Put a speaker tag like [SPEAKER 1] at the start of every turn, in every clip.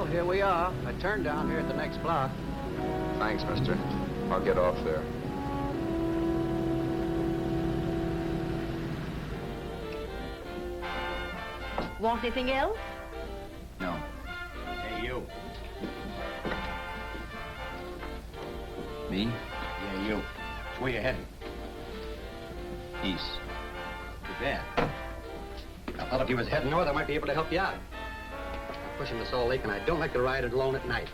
[SPEAKER 1] here we are. A turn down here at the next block.
[SPEAKER 2] Thanks, mister. I'll get off there.
[SPEAKER 3] Want anything else?
[SPEAKER 4] No.
[SPEAKER 5] Hey, you.
[SPEAKER 4] Me?
[SPEAKER 5] Yeah, you. Which way you heading?
[SPEAKER 4] East.
[SPEAKER 5] Too bad. I thought if you was heading north, I might be able to help you out. I'm pushing the Salt Lake, and I don't like to ride it alone at night.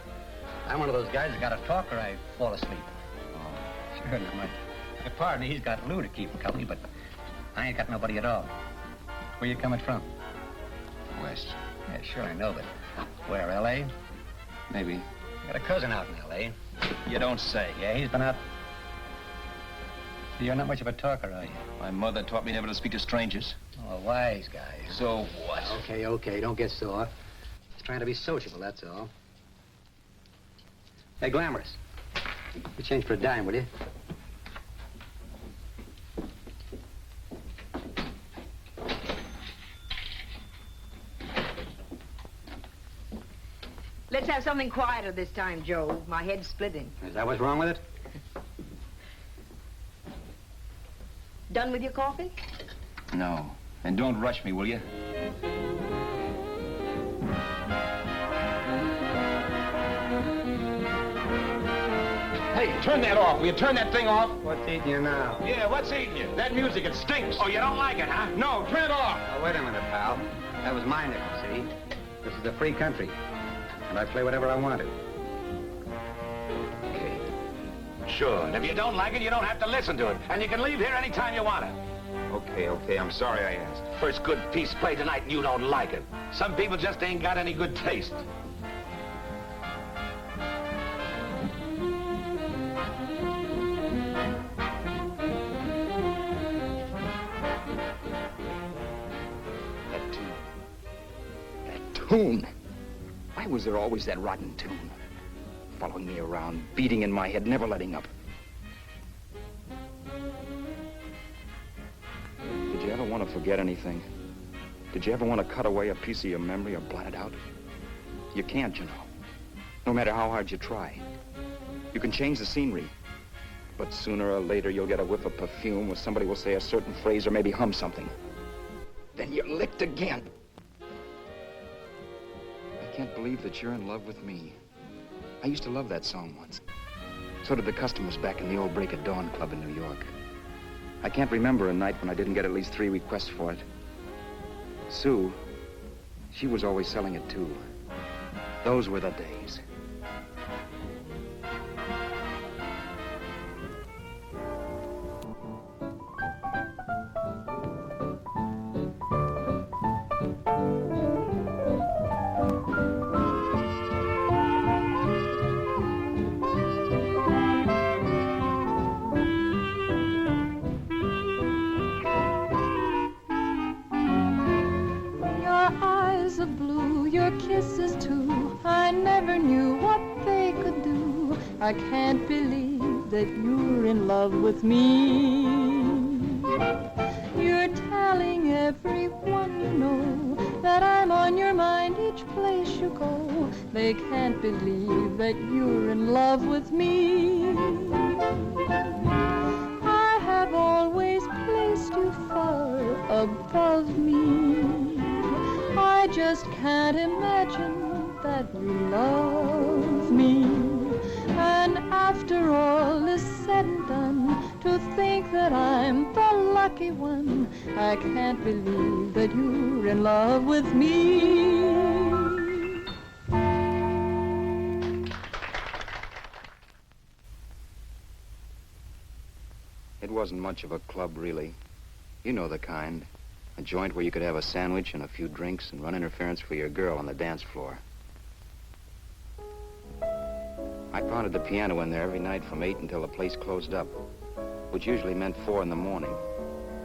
[SPEAKER 5] I'm one of those guys that got to talk or I fall asleep. Oh, sure, now, my partner, he's got Lou to keep him company, but I ain't got nobody at all. Where you coming from?
[SPEAKER 4] West.
[SPEAKER 5] Yeah, sure, I know, but where, L.A.?
[SPEAKER 4] Maybe.
[SPEAKER 5] I got a cousin out in L.A.
[SPEAKER 4] You don't say.
[SPEAKER 5] Yeah, he's been out. You're not much of a talker, are you?
[SPEAKER 4] My mother taught me never to speak to strangers.
[SPEAKER 5] Oh, a wise guy.
[SPEAKER 4] So what?
[SPEAKER 5] Okay, don't get sore. Just trying to be sociable, that's all. Hey, Glamorous. You change for a dime, will you?
[SPEAKER 3] Let's have something quieter this time, Joe. My head's splitting.
[SPEAKER 5] Is that what's wrong with it?
[SPEAKER 3] Done with your coffee?
[SPEAKER 4] No. And don't rush me, will you?
[SPEAKER 6] Hey, turn that off. Will you turn that thing off?
[SPEAKER 5] What's eating you now?
[SPEAKER 6] Yeah, what's eating you? That music, it stinks. Oh, you don't like it, huh? No, turn it off.
[SPEAKER 5] Oh, wait a minute, pal. That was my nickel, see? This is a free country. And I play whatever I want to.
[SPEAKER 6] Okay. Sure. And if you don't like it, you don't have to listen to it. And you can leave here anytime you want to.
[SPEAKER 2] Okay, I'm sorry I asked.
[SPEAKER 6] First good piece played tonight and you don't like it. Some people just ain't got any good taste.
[SPEAKER 4] That tune. Why was there always that rotten tune? Following me around, beating in my head, never letting up. Did you ever want to forget anything? Did you ever want to cut away a piece of your memory or blot it out? You can't, you know. No matter how hard you try. You can change the scenery, but sooner or later you'll get a whiff of perfume or somebody will say a certain phrase or maybe hum something. Then you're licked again. I can't believe that you're in love with me. I used to love that song once. So did the customers back in the old Break of Dawn club in New York. I can't remember a night when I didn't get at least 3 requests for it. Sue, she was always selling it too. Those were the days.
[SPEAKER 7] I can't believe that you're in love with me. You're telling everyone you know that I'm on your mind each place you go. They can't believe that you're in love with me. I have always placed you far above me. I just can't imagine that you love me. And after all is said and done, to think that I'm the lucky one, I can't believe that you're in love with me.
[SPEAKER 4] It wasn't much of a club, really. You know the kind. A joint where you could have a sandwich and a few drinks and run interference for your girl on the dance floor. I pounded the piano in there every night from 8 until the place closed up, which usually meant 4 in the morning.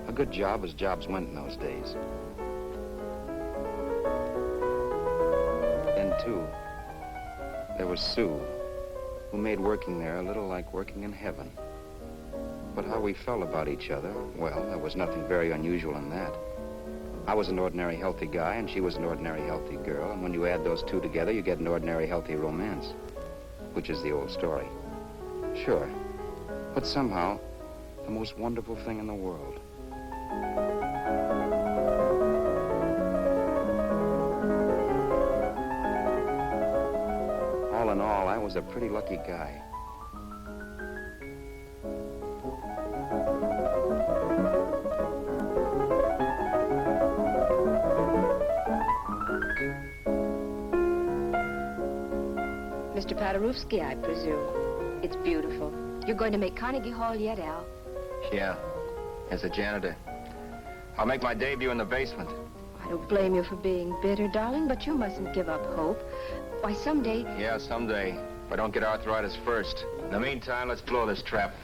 [SPEAKER 4] A good job as jobs went in those days. Then, too, there was Sue, who made working there a little like working in heaven. But how we felt about each other, well, there was nothing very unusual in that. I was an ordinary healthy guy, and she was an ordinary healthy girl, and when you add those two together, you get an ordinary healthy romance, which is the old story. Sure, but somehow, the most wonderful thing in the world. All in all, I was a pretty lucky guy.
[SPEAKER 3] Mr. Paderewski, I presume. It's beautiful. You're going to make Carnegie Hall yet, Al?
[SPEAKER 2] Yeah, as a janitor. I'll make my debut in the basement.
[SPEAKER 3] I don't blame you for being bitter, darling, but you mustn't give up hope. Why, someday...
[SPEAKER 2] Yeah, someday. If I don't get arthritis first. In the meantime, let's blow this trap.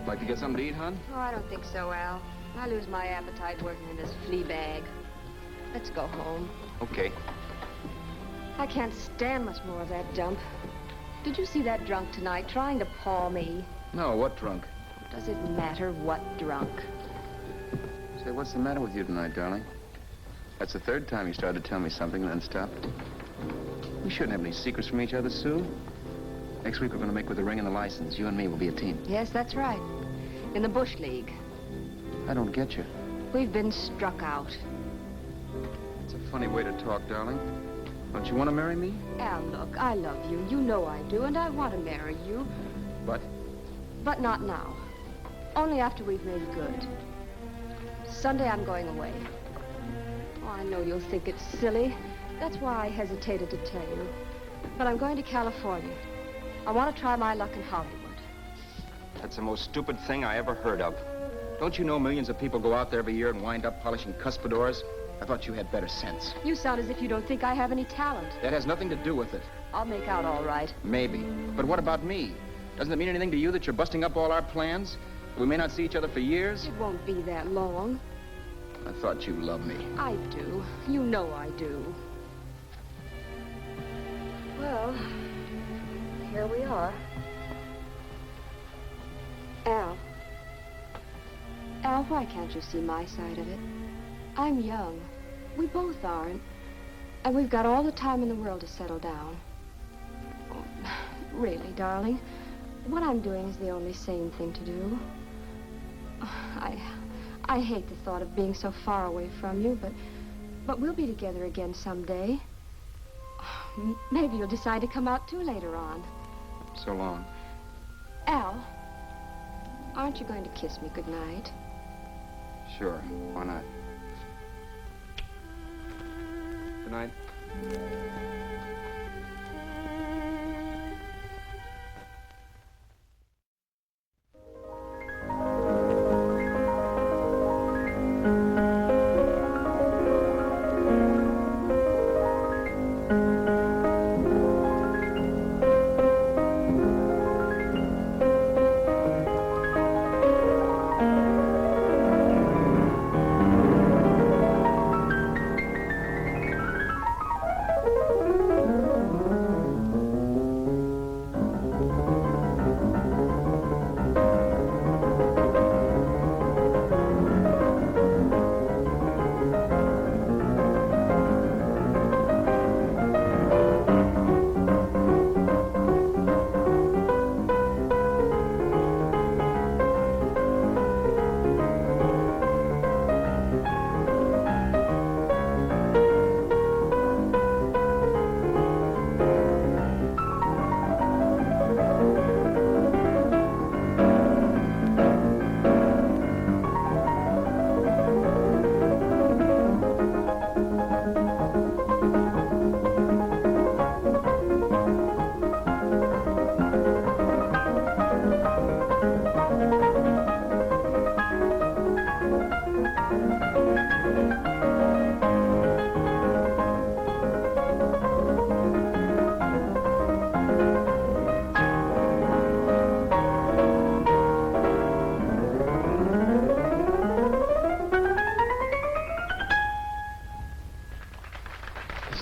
[SPEAKER 4] Like to get something to eat, hon?
[SPEAKER 3] Oh, I don't think so, Al. I lose my appetite working in this flea bag. Let's go home.
[SPEAKER 4] Okay.
[SPEAKER 3] I can't stand much more of that dump. Did you see that drunk tonight trying to paw me?
[SPEAKER 4] No, what drunk?
[SPEAKER 3] Does it matter what drunk?
[SPEAKER 4] Say, what's the matter with you tonight, darling? That's the third time you started to tell me something and then stopped. We shouldn't have any secrets from each other, Sue. Next week we're going to make with the ring and the license. You and me will be a team.
[SPEAKER 3] Yes, that's right. In the Bush League.
[SPEAKER 4] I don't get you.
[SPEAKER 3] We've been struck out.
[SPEAKER 4] It's a funny way to talk, darling. Don't you want to marry me?
[SPEAKER 3] Al, look, I love you. You know I do, and I want to marry you.
[SPEAKER 4] But?
[SPEAKER 3] But not now. Only after we've made good. Sunday I'm going away. Oh, I know you'll think it's silly. That's why I hesitated to tell you. But I'm going to California. I want to try my luck in Hollywood.
[SPEAKER 4] That's the most stupid thing I ever heard of. Don't you know millions of people go out there every year and wind up polishing cuspidors? I thought you had better sense.
[SPEAKER 3] You sound as if you don't think I have any talent.
[SPEAKER 4] That has nothing to do with it.
[SPEAKER 3] I'll make out all right.
[SPEAKER 4] Maybe. But what about me? Doesn't it mean anything to you that you're busting up all our plans? We may not see each other for years?
[SPEAKER 3] It won't be that long.
[SPEAKER 4] I thought you loved me.
[SPEAKER 3] I do. You know I do. Well, here we are. Al. Al, why can't you see my side of it? I'm young. We both are. And we've got all the time in the world to settle down. Oh, really, darling, what I'm doing is the only sane thing to do. I hate the thought of being so far away from you, but we'll be together again someday. Maybe you'll decide to come out too later on.
[SPEAKER 4] So long.
[SPEAKER 3] Al, aren't you going to kiss me goodnight?
[SPEAKER 4] Sure. Why not? Good night.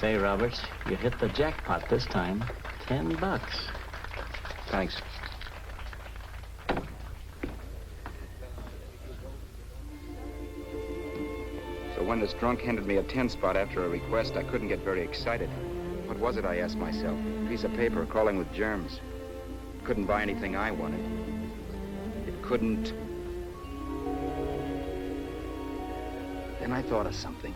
[SPEAKER 8] Say, Roberts, you hit the jackpot this time. $10.
[SPEAKER 4] Thanks. So when this drunk handed me a 10 spot after a request, I couldn't get very excited. What was it, I asked myself? A piece of paper crawling with germs. It couldn't buy anything I wanted. It couldn't... Then I thought of something.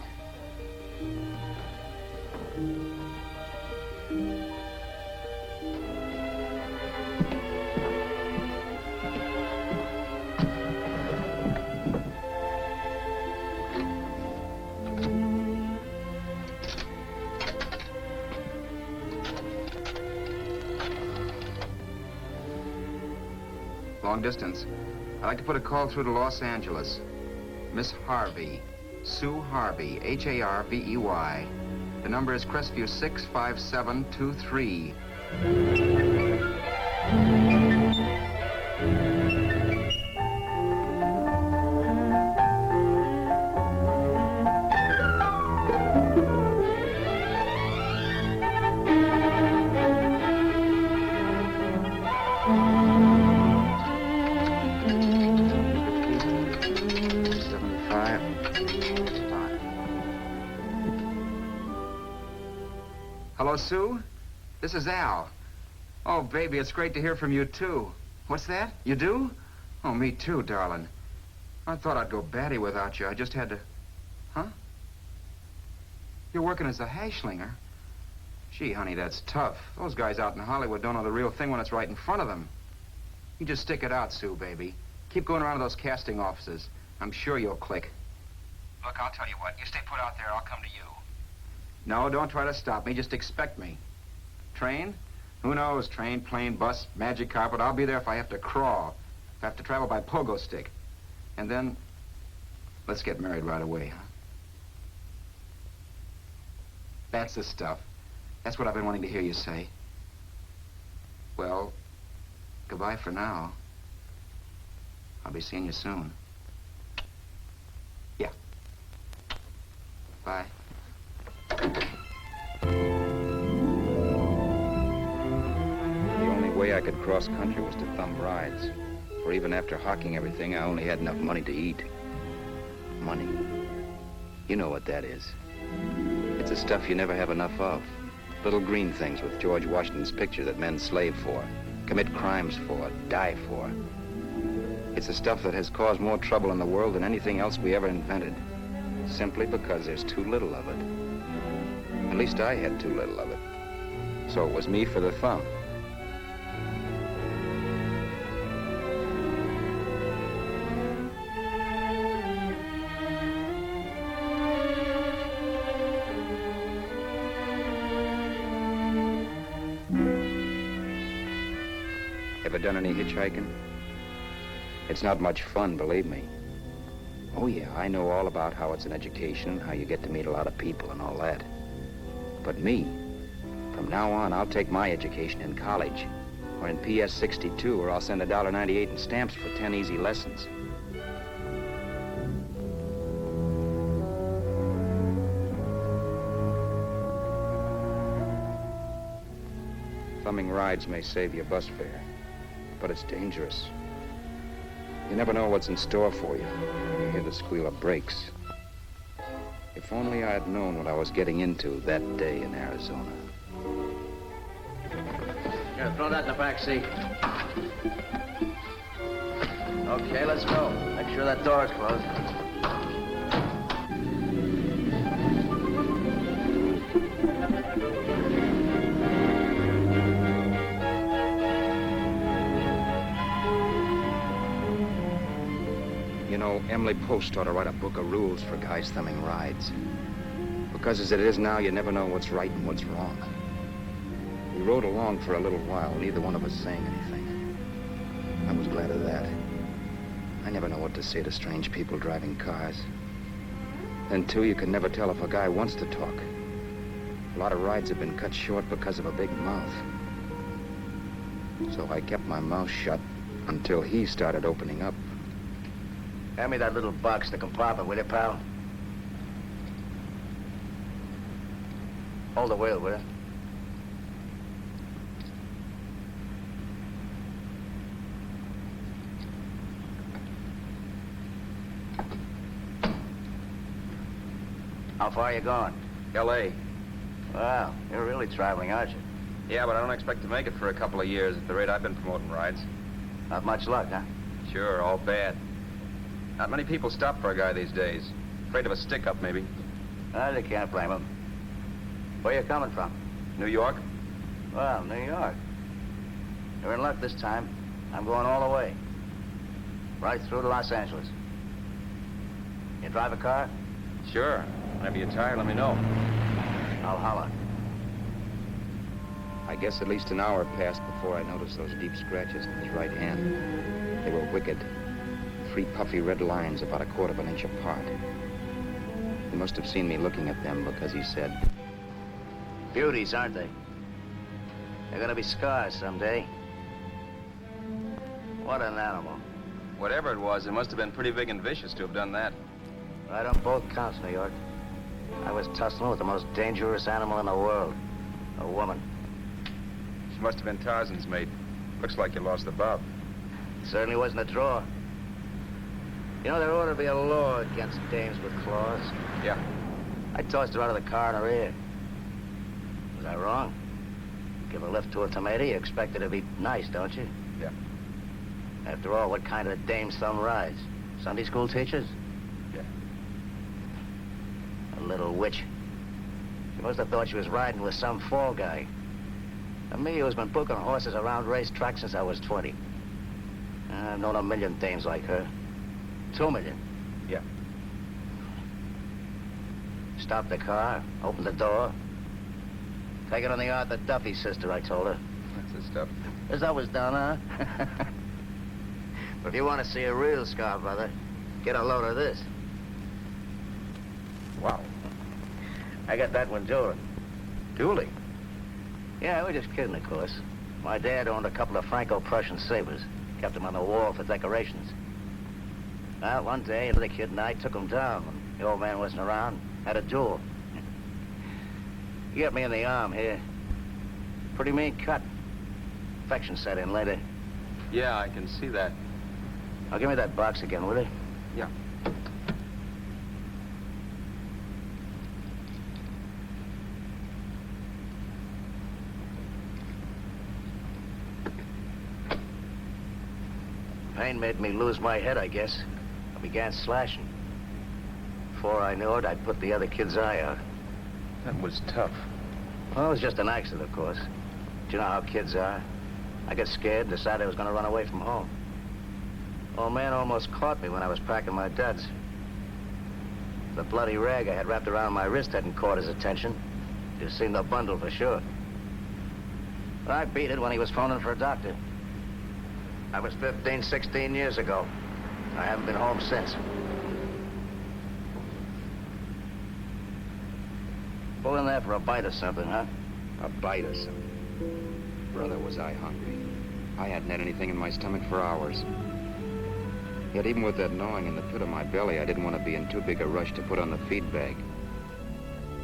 [SPEAKER 4] Long distance. I'd like to put a call through to Los Angeles. Miss Harvey. Sue Harvey, Harvey. The number is Crestview 65723. Hello, Sue? This is Al. Oh, baby, it's great to hear from you, too. What's that? You do? Oh, me too, darling. I thought I'd go batty without you. I just had to... Huh? You're working as a hashlinger? Gee, honey, that's tough. Those guys out in Hollywood don't know the real thing when it's right in front of them. You just stick it out, Sue, baby. Keep going around to those casting offices. I'm sure you'll click. Look, I'll tell you what. You stay put out there, I'll come to you. No, don't try to stop me. Just expect me. Train? Who knows? Train, plane, bus, magic carpet. I'll be there if I have to crawl. If I have to travel by pogo stick. And then, let's get married right away, huh? That's the stuff. That's what I've been wanting to hear you say. Well, goodbye for now. I'll be seeing you soon. Yeah. Bye. The only way I could cross country was to thumb rides. For even after hawking everything, I only had enough money to eat. Money. You know what that is. It's the stuff you never have enough of. Little green things with George Washington's picture that men slave for, commit crimes for, die for. It's the stuff that has caused more trouble in the world than anything else we ever invented. Simply because there's too little of it. At least I had too little of it. So it was me for the thumb. Ever done any hitchhiking? It's not much fun, believe me. Oh, yeah, I know all about how it's an education, how you get to meet a lot of people and all that. But me, from now on, I'll take my education in college, or in PS 62, or I'll send $1.98 in stamps for 10 easy lessons. Thumbing rides may save you bus fare, but it's dangerous. You never know what's in store for you. You hear the squeal of brakes. If only I had known what I was getting into that day in Arizona.
[SPEAKER 1] Here, throw that in the back seat. Okay, let's go. Make sure that door is closed.
[SPEAKER 4] You know, Emily Post ought to write a book of rules for guys thumbing rides. Because as it is now, you never know what's right and what's wrong. We rode along for a little while, neither one of us saying anything. I was glad of that. I never know what to say to strange people driving cars. Then, too, you can never tell if a guy wants to talk. A lot of rides have been cut short because of a big mouth. So I kept my mouth shut until he started opening up.
[SPEAKER 1] Hand me that little box in the compartment, will you, pal? Hold the wheel, will you? How far are you going?
[SPEAKER 2] L.A.
[SPEAKER 1] Well, you're really traveling, aren't you?
[SPEAKER 2] Yeah, but I don't expect to make it for a couple of years at the rate I've been promoting rides.
[SPEAKER 1] Not much luck, huh?
[SPEAKER 2] Sure, all bad. Not many people stop for a guy these days. Afraid of a stick-up, maybe.
[SPEAKER 1] Well, you can't blame them. Where you coming from?
[SPEAKER 2] New York?
[SPEAKER 1] Well, New York. You're in luck this time. I'm going all the way. Right through to Los Angeles. You drive a car?
[SPEAKER 2] Sure. Whenever you're tired, let me know.
[SPEAKER 1] I'll holler.
[SPEAKER 4] I guess at least an hour passed before I noticed those deep scratches in his right hand. They were wicked. 3 puffy red lines about 1/4 of an inch apart. He must have seen me looking at them because he said,
[SPEAKER 1] Beauties, aren't they? They're gonna be scars someday. What an animal.
[SPEAKER 2] Whatever it was, it must have been pretty big and vicious to have done that.
[SPEAKER 1] Right on both counts, New York. I was tussling with the most dangerous animal in the world. A woman.
[SPEAKER 2] She must have been Tarzan's mate. Looks like you lost the bob.
[SPEAKER 1] Certainly wasn't a draw. You know, there ought to be a law against dames with claws.
[SPEAKER 2] Yeah.
[SPEAKER 1] I tossed her out of the car in her ear. Was I wrong? Give a lift to a tomato, you expect it to be nice, don't you?
[SPEAKER 2] Yeah.
[SPEAKER 1] After all, what kind of dame's thumb rides? Sunday school teachers?
[SPEAKER 2] Yeah.
[SPEAKER 1] A little witch. She must have thought she was riding with some fall guy. And me, who's been booking horses around racetracks since I was 20. I've known a million dames like her. 2 million.
[SPEAKER 2] Yeah.
[SPEAKER 1] Stopped the car, opened the door. Take it on the Arthur Duffy sister, I told her.
[SPEAKER 2] That's the stuff.
[SPEAKER 1] As I was done, huh? But if you want to see a real scar, brother, get a load of this.
[SPEAKER 2] Wow.
[SPEAKER 1] I got that one dueling.
[SPEAKER 2] Dueling?
[SPEAKER 1] Yeah, we're just kidding, of course. My dad owned a couple of Franco-Prussian sabers. Kept them on the wall for decorations. Well, one day, another kid and I took them down. When the old man wasn't around. Had a duel. He got me in the arm here. Pretty mean cut. Infection set in later.
[SPEAKER 2] Yeah, I can see that.
[SPEAKER 1] Now, give me that box again, will you?
[SPEAKER 2] Yeah.
[SPEAKER 1] Pain made me lose my head, I guess. I began slashing. Before I knew it, I'd put the other kid's eye out.
[SPEAKER 2] That was tough.
[SPEAKER 1] Well, it was just an accident, of course. But you know how kids are. I got scared and decided I was going to run away from home. Old man almost caught me when I was packing my duds. The bloody rag I had wrapped around my wrist hadn't caught his attention. You'd seen the bundle for sure. But I beat it when he was phoning for a doctor. That was 15, 16 years ago. I haven't been home since. Pull in there for a bite or something, huh?
[SPEAKER 4] a bite or something. Brother, was I hungry. I hadn't had anything in my stomach for hours. Yet even with that gnawing in the pit of my belly, I didn't want to be in too big a rush to put on the feed bag.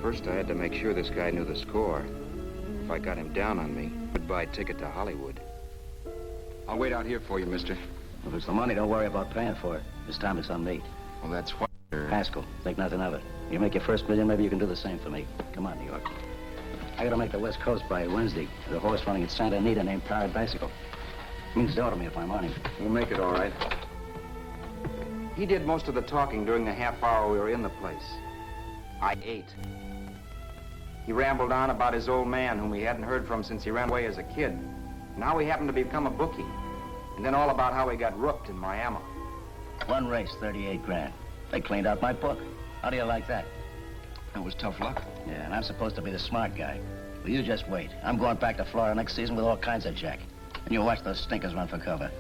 [SPEAKER 4] First, I had to make sure this guy knew the score. If I got him down on me, goodbye ticket to Hollywood. I'll wait out here for you, mister.
[SPEAKER 1] If it's the money, don't worry about paying for it. This time it's on me.
[SPEAKER 4] Well, that's what...
[SPEAKER 1] Haskell, think nothing of it. You make your first million, maybe you can do the same for me. Come on, New York. I gotta make the West Coast by Wednesday. There's a horse running at Santa Anita named Paradiesical. Means dough to me if I'm on him.
[SPEAKER 4] We'll make it all right. He did most of the talking during the half hour we were in the place. I ate. He rambled on about his old man, whom he hadn't heard from since he ran away as a kid. Now he happened to become a bookie. And then all about how he got rooked in Miami.
[SPEAKER 1] One race, 38 grand. They cleaned out my book. How do you like that?
[SPEAKER 4] That was tough luck.
[SPEAKER 1] Yeah, and I'm supposed to be the smart guy. Well, you just wait. I'm going back to Florida next season with all kinds of jack. And you watch those stinkers run for cover.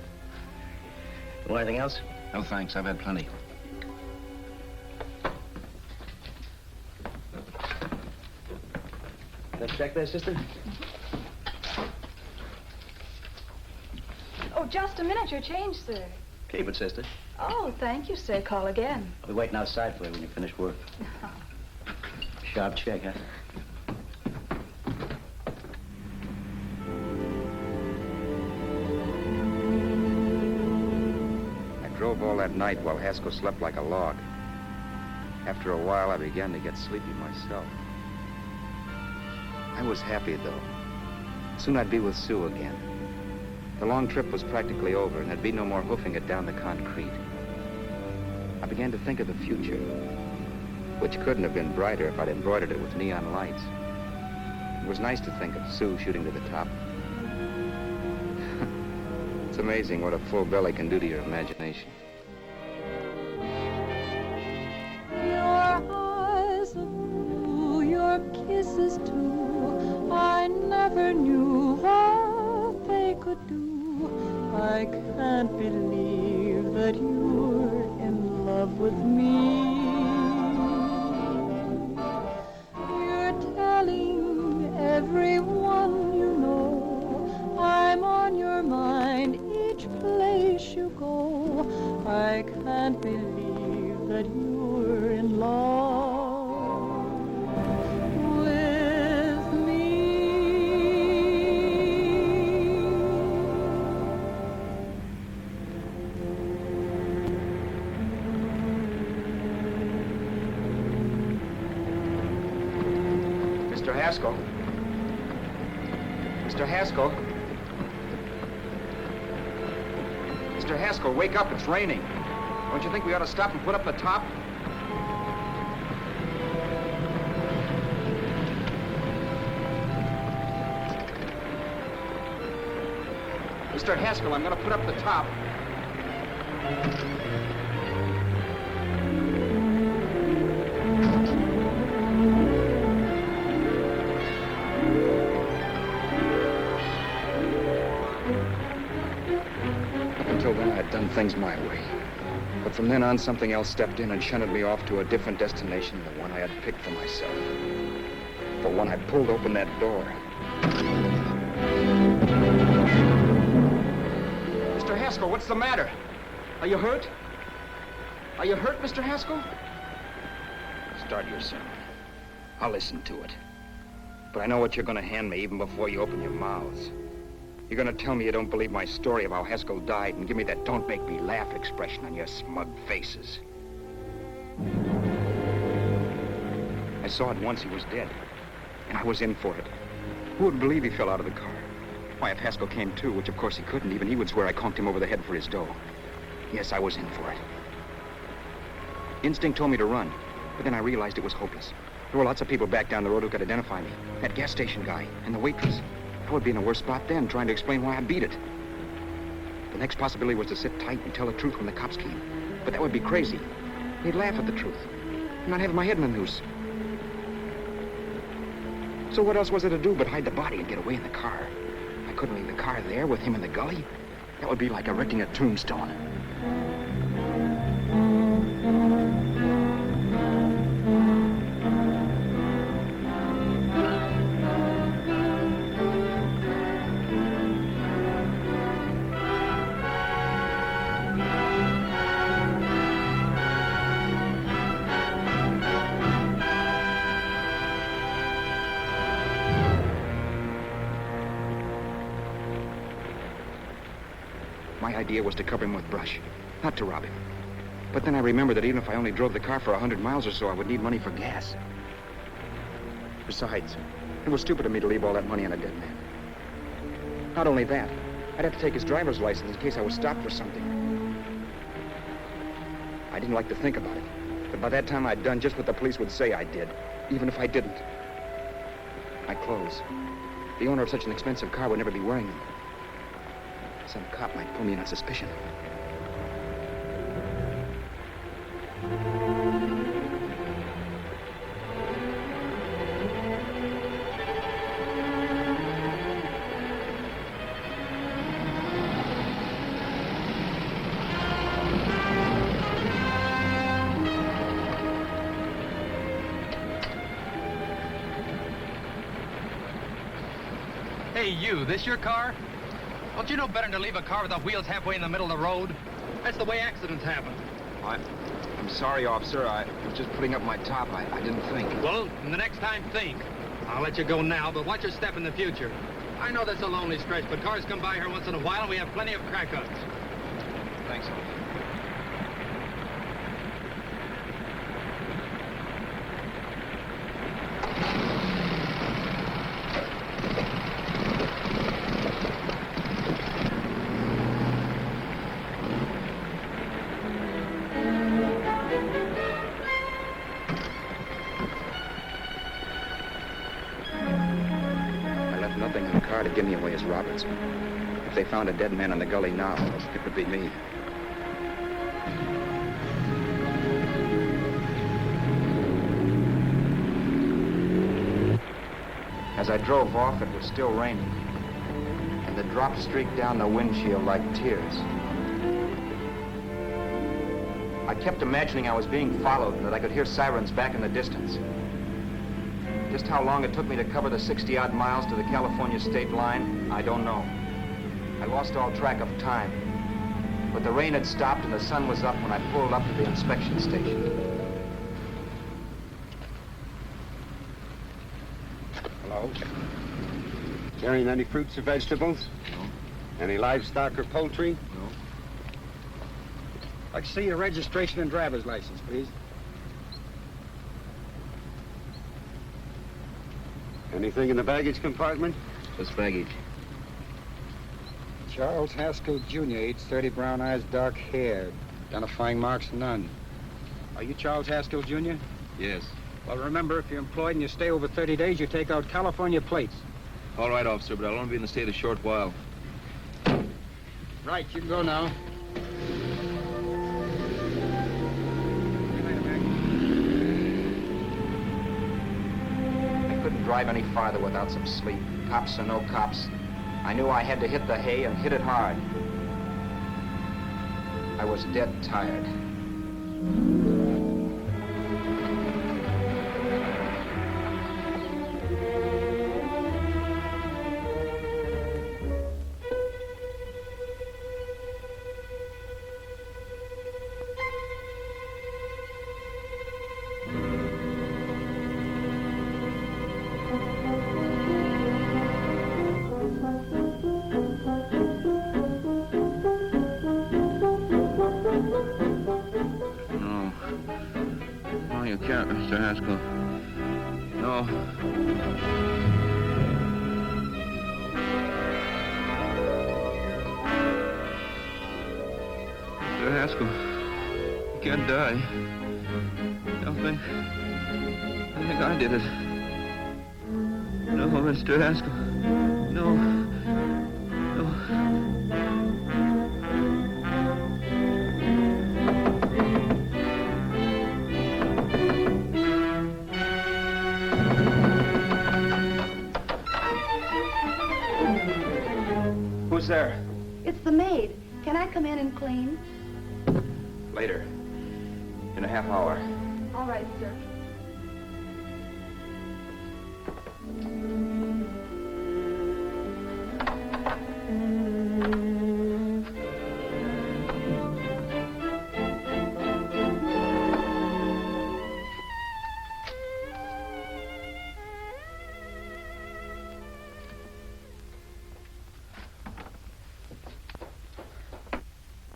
[SPEAKER 1] Want anything else?
[SPEAKER 4] No, thanks. I've had plenty.
[SPEAKER 1] That check there, sister?
[SPEAKER 7] Oh, just a minute. Your change, sir.
[SPEAKER 1] Keep it, sister.
[SPEAKER 7] Oh, thank you, sir. Call again.
[SPEAKER 1] I'll be waiting outside for you when you finish work. Sharp check, huh?
[SPEAKER 4] drove all that night while Haskell slept like a log. After a while, I began to get sleepy myself. I was happy, though. Soon I'd be with Sue again. The long trip was practically over, and there'd be no more hoofing it down the concrete. I began to think of the future, which couldn't have been brighter if I'd embroidered it with neon lights. It was nice to think of Sue shooting to the top. It's amazing what a full belly can do to your imagination.
[SPEAKER 7] Your eyes of blue, your kisses too, I never knew what they could do. I can't believe that you're in love with me. You're telling everyone you know I'm on your mind each place you go. I can't believe that you're in love with me.
[SPEAKER 4] Mr. Haskell? Mr. Haskell? Mr. Haskell, wake up. It's raining. Don't you think we ought to stop and put up the top? Mr. Haskell, I'm going to put up the top. Until then, I'd done things my way. But from then on, something else stepped in and shunted me off to a different destination than the one I had picked for myself. For when I pulled open that door... Mr. Haskell, what's the matter? Are you hurt? Are you hurt, Mr. Haskell? Start your sermon. I'll listen to it. But I know what you're going to hand me even before you open your mouths. You're going to tell me you don't believe my story of how Haskell died and give me that don't make me laugh expression on your smug faces. I saw at once he was dead, and I was in for it. Who would believe he fell out of the car? Why, if Haskell came too, which of course he couldn't, even he would swear I conked him over the head for his dough. Yes, I was in for it. Instinct told me to run, but then I realized it was hopeless. There were lots of people back down the road who could identify me. That gas station guy and the waitress. I would be in a worse spot then, trying to explain why I beat it. The next possibility was to sit tight and tell the truth when the cops came. But that would be crazy. They'd laugh at the truth. I'm not having my head in the noose. So what else was there to do but hide the body and get away in the car? I couldn't leave the car there with him in the gully. That would be like erecting a tombstone. My idea was to cover him with brush, not to rob him. But then I remembered that even if I only drove the car for 100 miles or so, I would need money for gas. Besides, it was stupid of me to leave all that money on a dead man. Not only that, I'd have to take his driver's license in case I was stopped for something. I didn't like to think about it, but by that time I'd done just what the police would say I did, even if I didn't. My clothes. The owner of such an expensive car would never be wearing them. Some cop might pull me in on suspicion.
[SPEAKER 5] Hey, you, this your car? Don't you know better than to leave a car with the wheels halfway in the middle of the road? That's the way accidents happen.
[SPEAKER 4] I'm sorry, officer. I was just putting up my top. I didn't think.
[SPEAKER 5] Well, the next time, think. I'll let you go now, but watch your step in the future. I know that's a lonely stretch, but cars come by here once in a while, and we have plenty of crack-ups.
[SPEAKER 4] Thanks, officer. car to give me away as Roberts. If they found a dead man in the gully now, it would be me. As I drove off, it was still raining, and the drops streaked down the windshield like tears. I kept imagining I was being followed and that I could hear sirens back in the distance. Just how long it took me to cover the 60-odd miles to the California state line, I don't know. I lost all track of time. But the rain had stopped and the sun was up when I pulled up to the inspection station.
[SPEAKER 9] Hello? Carrying any fruits or vegetables?
[SPEAKER 4] No.
[SPEAKER 9] Any livestock or poultry?
[SPEAKER 4] No.
[SPEAKER 9] I'd like to see your registration and driver's license, please. Anything in the baggage compartment?
[SPEAKER 4] Just baggage.
[SPEAKER 9] Charles Haskell, Jr., age 30, brown eyes, dark hair. Identifying marks, none. Are you Charles Haskell, Jr.?
[SPEAKER 2] Yes.
[SPEAKER 9] Well, remember, if you're employed and you stay over 30 days, you take out California plates.
[SPEAKER 2] All right, officer, but I'll only be in the state a short while.
[SPEAKER 9] Right, you can go now.
[SPEAKER 4] I couldn't drive any farther without some sleep. Cops or no cops, I knew I had to hit the hay and hit it hard. I was dead tired.
[SPEAKER 2] Mr. Haskell. No. Mr. Haskell, you can't die. I think I did it. No, Mr. Haskell. No. No.
[SPEAKER 4] Who's there?
[SPEAKER 10] It's the maid. Can I come in and clean?
[SPEAKER 4] Later. In a half hour.
[SPEAKER 10] All right, sir.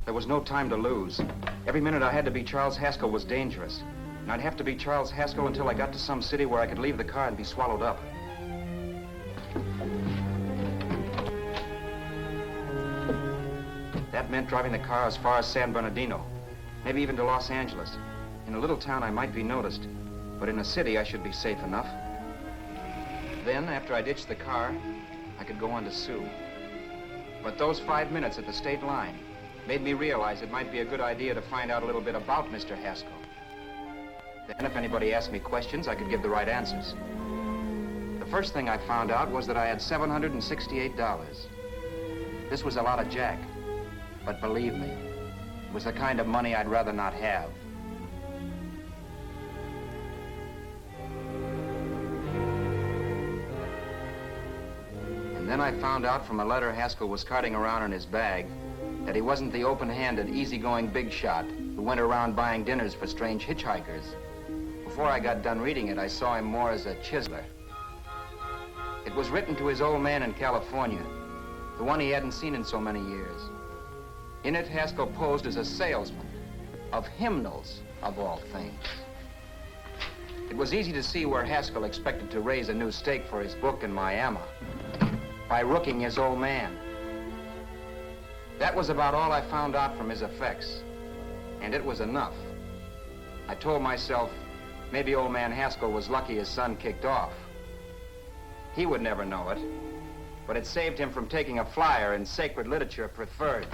[SPEAKER 4] There was no time to lose. Every minute I had to be Charles Haskell was dangerous. And I'd have to be Charles Haskell until I got to some city where I could leave the car and be swallowed up. That meant driving the car as far as San Bernardino, maybe even to Los Angeles. In a little town, I might be noticed, but in a city, I should be safe enough. Then, after I ditched the car, I could go on to Sue. But those 5 minutes at the state line made me realize it might be a good idea to find out a little bit about Mr. Haskell. Then if anybody asked me questions, I could give the right answers. The first thing I found out was that I had $768. This was a lot of jack, but believe me, it was the kind of money I'd rather not have. And then I found out from a letter Haskell was carting around in his bag that he wasn't the open-handed, easygoing big shot who went around buying dinners for strange hitchhikers. Before I got done reading it, I saw him more as a chiseler. It was written to his old man in California, the one he hadn't seen in so many years. In it, Haskell posed as a salesman of hymnals, of all things. It was easy to see where Haskell expected to raise a new stake for his book in Miami by rooking his old man. That was about all I found out from his effects, and it was enough. I told myself, maybe old man Haskell was lucky his son kicked off. He would never know it,
[SPEAKER 9] but it saved him from taking a flyer in sacred literature preferred.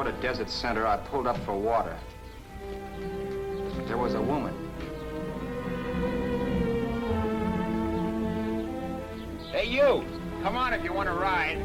[SPEAKER 9] At Desert Center, I pulled up for water. There was a woman.
[SPEAKER 6] Hey, you! Come on if you want to ride.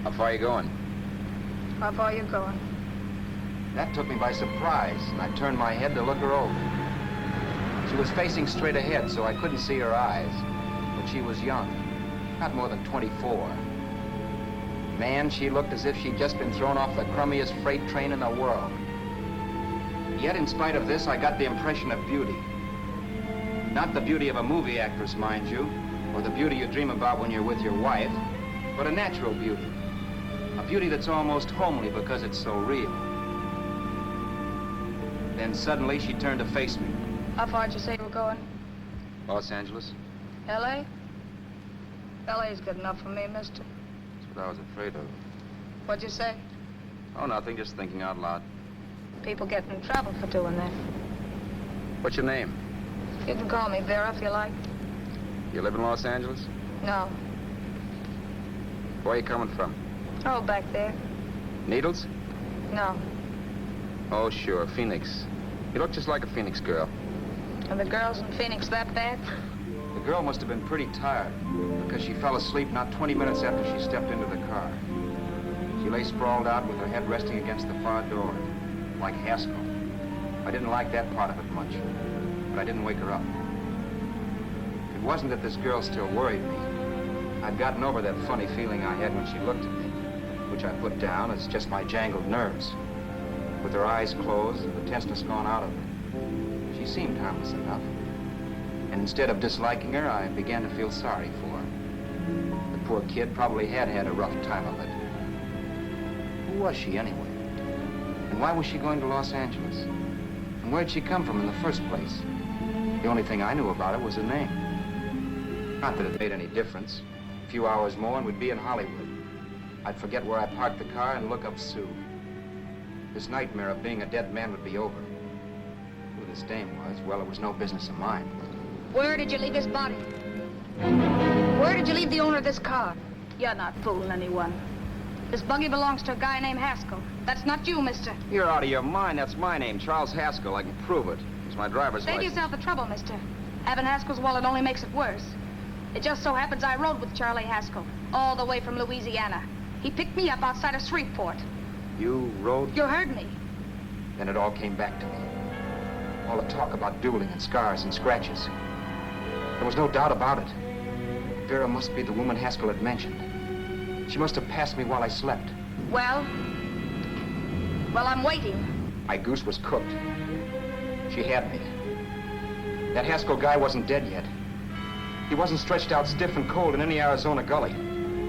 [SPEAKER 2] How far are you going?
[SPEAKER 10] How far are you going?
[SPEAKER 9] That took me by surprise, and I turned my head to look her over. She was facing straight ahead, so I couldn't see her eyes. But she was young, not more than 24. Man, she looked as if she'd just been thrown off the crummiest freight train in the world. Yet, in spite of this, I got the impression of beauty. Not the beauty of a movie actress, mind you, or the beauty you dream about when you're with your wife, but a natural beauty. A beauty that's almost homely because it's so real. Then suddenly she turned to face me.
[SPEAKER 10] How far did you say you were going?
[SPEAKER 2] Los Angeles?
[SPEAKER 10] L.A.? L.A.'s good enough for me, mister.
[SPEAKER 2] That's what I was afraid of.
[SPEAKER 10] What'd you say?
[SPEAKER 2] Oh, nothing, just thinking out loud.
[SPEAKER 10] People get in trouble for doing that.
[SPEAKER 2] What's your name?
[SPEAKER 10] You can call me Vera if you like.
[SPEAKER 2] You live in Los Angeles?
[SPEAKER 10] No.
[SPEAKER 2] Where are you coming from?
[SPEAKER 10] Oh, back there.
[SPEAKER 2] Needles?
[SPEAKER 10] No.
[SPEAKER 2] Oh, sure, Phoenix. You look just like a Phoenix girl.
[SPEAKER 10] Are the girls in Phoenix that bad?
[SPEAKER 9] The girl must have been pretty tired, because she fell asleep not 20 minutes after she stepped into the car. She lay sprawled out with her head resting against the far door, like Haskell. I didn't like that part of it much, but I didn't wake her up. It wasn't that this girl still worried me. I'd gotten over that funny feeling I had when she looked at me, which I put down as just my jangled nerves. With her eyes closed and the tenseness gone out of her, she seemed harmless enough. And instead of disliking her, I began to feel sorry for her. The poor kid probably had had a rough time of it. Who was she anyway? And why was she going to Los Angeles? And where'd she come from in the first place? The only thing I knew about her was her name. Not that it made any difference. A few hours more and we'd be in Hollywood. I'd forget where I parked the car and look up Sue. This nightmare of being a dead man would be over. Who this dame was, well, it was no business of mine.
[SPEAKER 10] Where did you leave his body? Where did you leave the owner of this car? You're not fooling anyone. This buggy belongs to a guy named Haskell. That's not you, mister.
[SPEAKER 2] You're out of your mind. That's my name, Charles Haskell. I can prove it. It's my driver's
[SPEAKER 10] Save
[SPEAKER 2] license.
[SPEAKER 10] yourself the trouble, mister. Having Haskell's wallet only makes it worse. It just so happens I rode with Charlie Haskell, all the way from Louisiana. He picked me up outside of Shreveport.
[SPEAKER 9] You rode?
[SPEAKER 10] You heard me.
[SPEAKER 9] Then it all came back to me. All the talk about dueling and scars and scratches. There was no doubt about it. Vera must be the woman Haskell had mentioned. She must have passed me while I slept.
[SPEAKER 10] Well, I'm waiting.
[SPEAKER 9] My goose was cooked. She had me. That Haskell guy wasn't dead yet. He wasn't stretched out stiff and cold in any Arizona gully.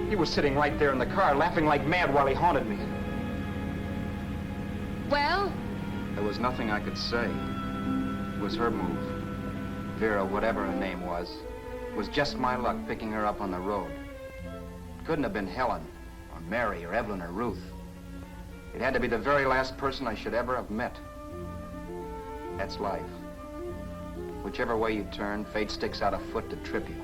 [SPEAKER 9] He was sitting right there in the car, laughing like mad while he haunted me.
[SPEAKER 10] Well?
[SPEAKER 9] There was nothing I could say. It was her move. Vera, whatever her name was just my luck picking her up on the road. It couldn't have been Helen, or Mary, or Evelyn, or Ruth. It had to be the very last person I should ever have met. That's life. Whichever way you turn, fate sticks out a foot to trip you.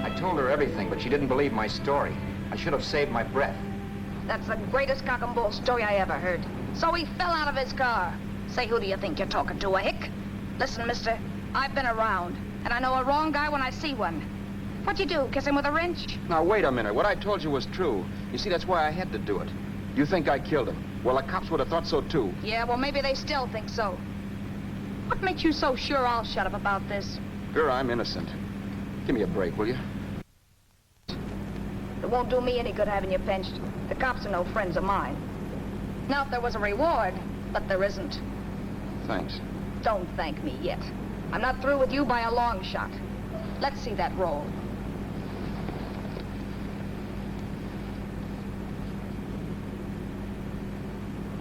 [SPEAKER 9] I told her everything, but she didn't believe my story. I should have saved my breath.
[SPEAKER 10] That's the greatest cock and bull story I ever heard. So he fell out of his car. Say, who do you think you're talking to, a hick? Listen, mister, I've been around, and I know a wrong guy when I see one. What'd you do, kiss him with a wrench?
[SPEAKER 9] Now, wait a minute. What I told you was true. You see, that's why I had to do it. You think I killed him. Well, the cops would have thought so, too.
[SPEAKER 10] Yeah, well, maybe they still think so. What makes you so sure I'll shut up about this?
[SPEAKER 9] Girl, I'm innocent. Give me a break, will you?
[SPEAKER 10] It won't do me any good having you pinched. The cops are no friends of mine. Now, if there was a reward, but there isn't.
[SPEAKER 9] Thanks.
[SPEAKER 10] Don't thank me yet. I'm not through with you by a long shot. Let's see that roll.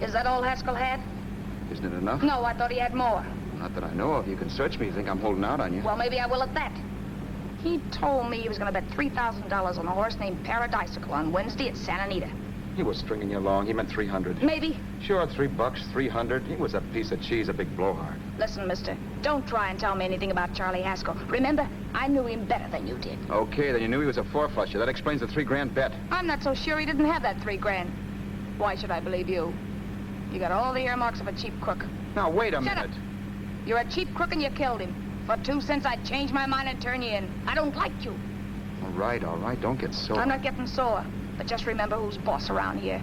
[SPEAKER 10] Is that all Haskell had?
[SPEAKER 9] Isn't it enough?
[SPEAKER 10] No, I thought he had more.
[SPEAKER 9] Not that I know of. You can search me. You think I'm holding out on you?
[SPEAKER 10] Well, maybe I will at that. He told me he was going to bet $3,000 on a horse named Paradisical on Wednesday at Santa Anita.
[SPEAKER 9] He was stringing you along. He meant 300.
[SPEAKER 10] Maybe.
[SPEAKER 9] Sure, $3, 300. He was a piece of cheese, a big blowhard.
[SPEAKER 10] Listen, mister, don't try and tell me anything about Charlie Haskell. Remember, I knew him better than you did.
[SPEAKER 9] Okay, then you knew he was a four-flusher. That explains the $3,000 bet.
[SPEAKER 10] I'm not so sure he didn't have that $3,000. Why should I believe you? You got all the earmarks of a cheap crook.
[SPEAKER 9] Now, wait a
[SPEAKER 10] Shut
[SPEAKER 9] minute.
[SPEAKER 10] up. You're a cheap crook and you killed him. For 2 cents, I'd change my mind and turn you in. I don't like you.
[SPEAKER 9] All right. Don't get sore.
[SPEAKER 10] I'm not getting sore. But just remember who's boss around here.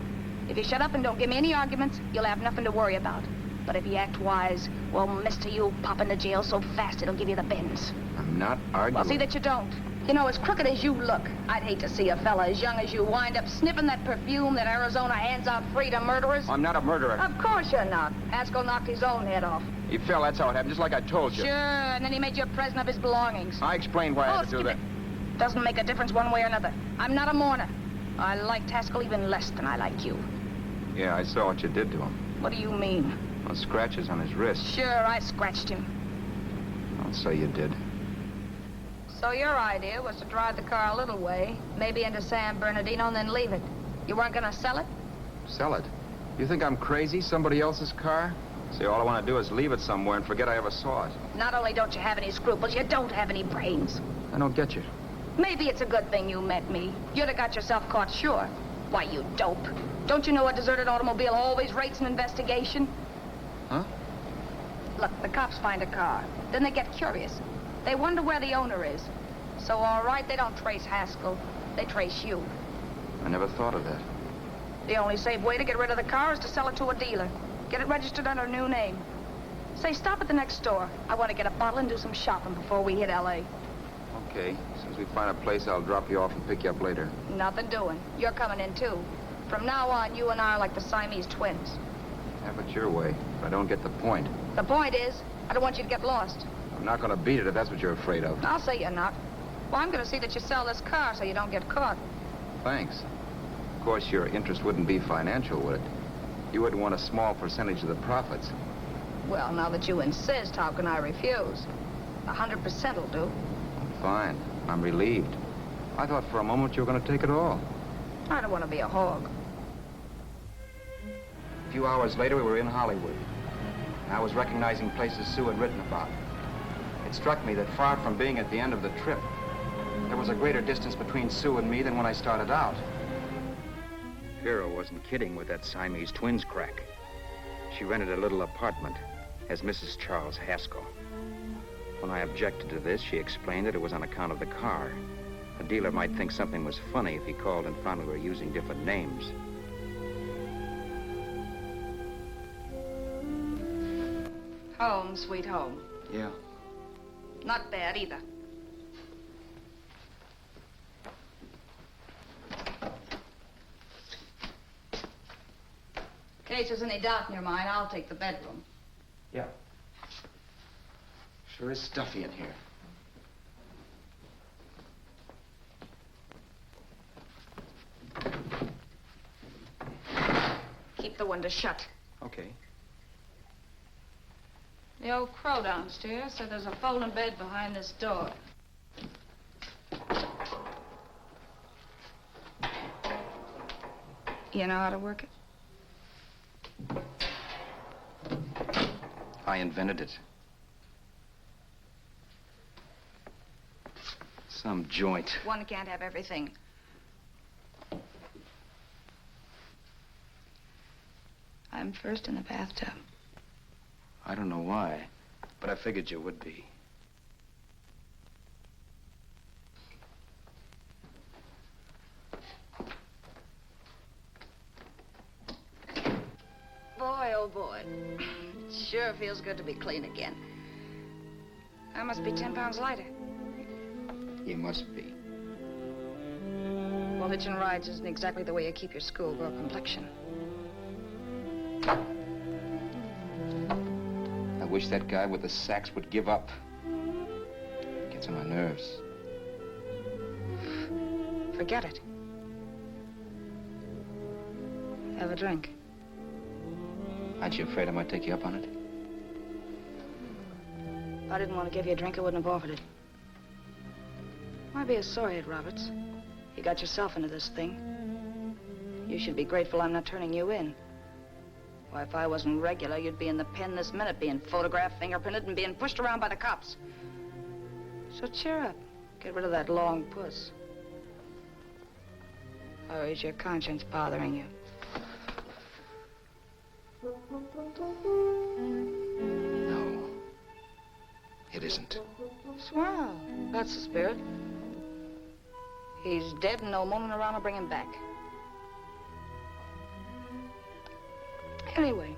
[SPEAKER 10] If you shut up and don't give me any arguments, you'll have nothing to worry about. But if you act wise, well, mister, you'll pop into jail so fast it'll give you the bends.
[SPEAKER 9] I'm not arguing.
[SPEAKER 10] Well, see that you don't. You know, as crooked as you look, I'd hate to see a fella as young as you wind up sniffing that perfume that Arizona hands out free to murderers.
[SPEAKER 9] I'm not a murderer.
[SPEAKER 10] Of course you're not. Haskell knocked his own head off.
[SPEAKER 9] He fell. That's how it happened, just like I told you.
[SPEAKER 10] Sure, and then he made you a present of his belongings.
[SPEAKER 9] I explained why I had to do
[SPEAKER 10] skip
[SPEAKER 9] that.
[SPEAKER 10] it. Doesn't make a difference one way or another. I'm not a mourner. I liked Haskell even less than I like you.
[SPEAKER 9] Yeah, I saw what you did to him.
[SPEAKER 10] What do you mean?
[SPEAKER 9] Well, scratches on his wrist.
[SPEAKER 10] Sure, I scratched him.
[SPEAKER 9] I'll say you did.
[SPEAKER 10] So your idea was to drive the car a little way, maybe into San Bernardino, and then leave it. You weren't gonna sell it?
[SPEAKER 9] Sell it? You think I'm crazy? Somebody else's car? See, all I want to do is leave it somewhere and forget I ever saw it.
[SPEAKER 10] Not only don't you have any scruples, you don't have any brains.
[SPEAKER 9] I don't get you.
[SPEAKER 10] Maybe it's a good thing you met me. You'd have got yourself caught, sure. Why, you dope. Don't you know a deserted automobile always rates an investigation?
[SPEAKER 9] Huh?
[SPEAKER 10] Look, the cops find a car. Then they get curious. They wonder where the owner is. So, all right, they don't trace Haskell. They trace you.
[SPEAKER 9] I never thought of that.
[SPEAKER 10] The only safe way to get rid of the car is to sell it to a dealer. Get it registered under a new name. Say, stop at the next store. I want to get a bottle and do some shopping before we hit L.A.
[SPEAKER 9] Okay. As soon as we find a place, I'll drop you off and pick you up later.
[SPEAKER 10] Nothing doing. You're coming in, too. From now on, you and I are like the Siamese twins.
[SPEAKER 9] Have it your way, but I don't get the point.
[SPEAKER 10] The point is, I don't want you to get lost.
[SPEAKER 9] I'm not going to beat it if that's what you're afraid of.
[SPEAKER 10] I'll say you're not. Well, I'm going to see that you sell this car so you don't get caught.
[SPEAKER 9] Thanks. Of course, your interest wouldn't be financial, would it? You wouldn't want a small percentage of the profits.
[SPEAKER 10] Well, now that you insist, how can I refuse? 100% will do.
[SPEAKER 9] Fine. I'm relieved. I thought for a moment you were going to take it all.
[SPEAKER 10] I don't want to be a hog.
[SPEAKER 9] A few hours later, we were in Hollywood. And I was recognizing places Sue had written about. It struck me that far from being at the end of the trip, there was a greater distance between Sue and me than when I started out.
[SPEAKER 4] Vera wasn't kidding with that Siamese twins crack. She rented a little apartment as Mrs. Charles Haskell. When I objected to this, she explained that it was on account of the car. A dealer might think something was funny if he called and found we were using different names.
[SPEAKER 10] Home, sweet home.
[SPEAKER 9] Yeah.
[SPEAKER 10] Not bad, either. In case there's any doubt in your mind, I'll take the bedroom.
[SPEAKER 9] Yeah. Sure is stuffy in here.
[SPEAKER 10] Keep the window shut.
[SPEAKER 9] Okay.
[SPEAKER 10] The old crow downstairs said there's a folding bed behind this door. You know how to work it?
[SPEAKER 9] I invented it.
[SPEAKER 4] Some joint.
[SPEAKER 10] One can't have everything. I'm first in the bathtub.
[SPEAKER 4] I don't know why, but I figured you would be.
[SPEAKER 10] Boy, oh boy. Sure feels good to be clean again. I must be 10 pounds lighter.
[SPEAKER 9] You must be.
[SPEAKER 10] Well, hitching rides isn't exactly the way you keep your schoolgirl complexion.
[SPEAKER 9] I wish that guy with the sax would give up. Gets on my nerves.
[SPEAKER 10] Forget it. Have a drink.
[SPEAKER 9] Aren't you afraid I might take you up on it?
[SPEAKER 10] If I didn't want to give you a drink, I wouldn't have offered it. Why be a sorehead, Roberts? You got yourself into this thing. You should be grateful I'm not turning you in. Why, if I wasn't regular, you'd be in the pen this minute, being photographed, fingerprinted, and being pushed around by the cops. So cheer up. Get rid of that long puss. Or is your conscience bothering you?
[SPEAKER 9] No. It isn't.
[SPEAKER 10] Swell. That's the spirit. He's dead and no moaning around will bring him back. Anyway,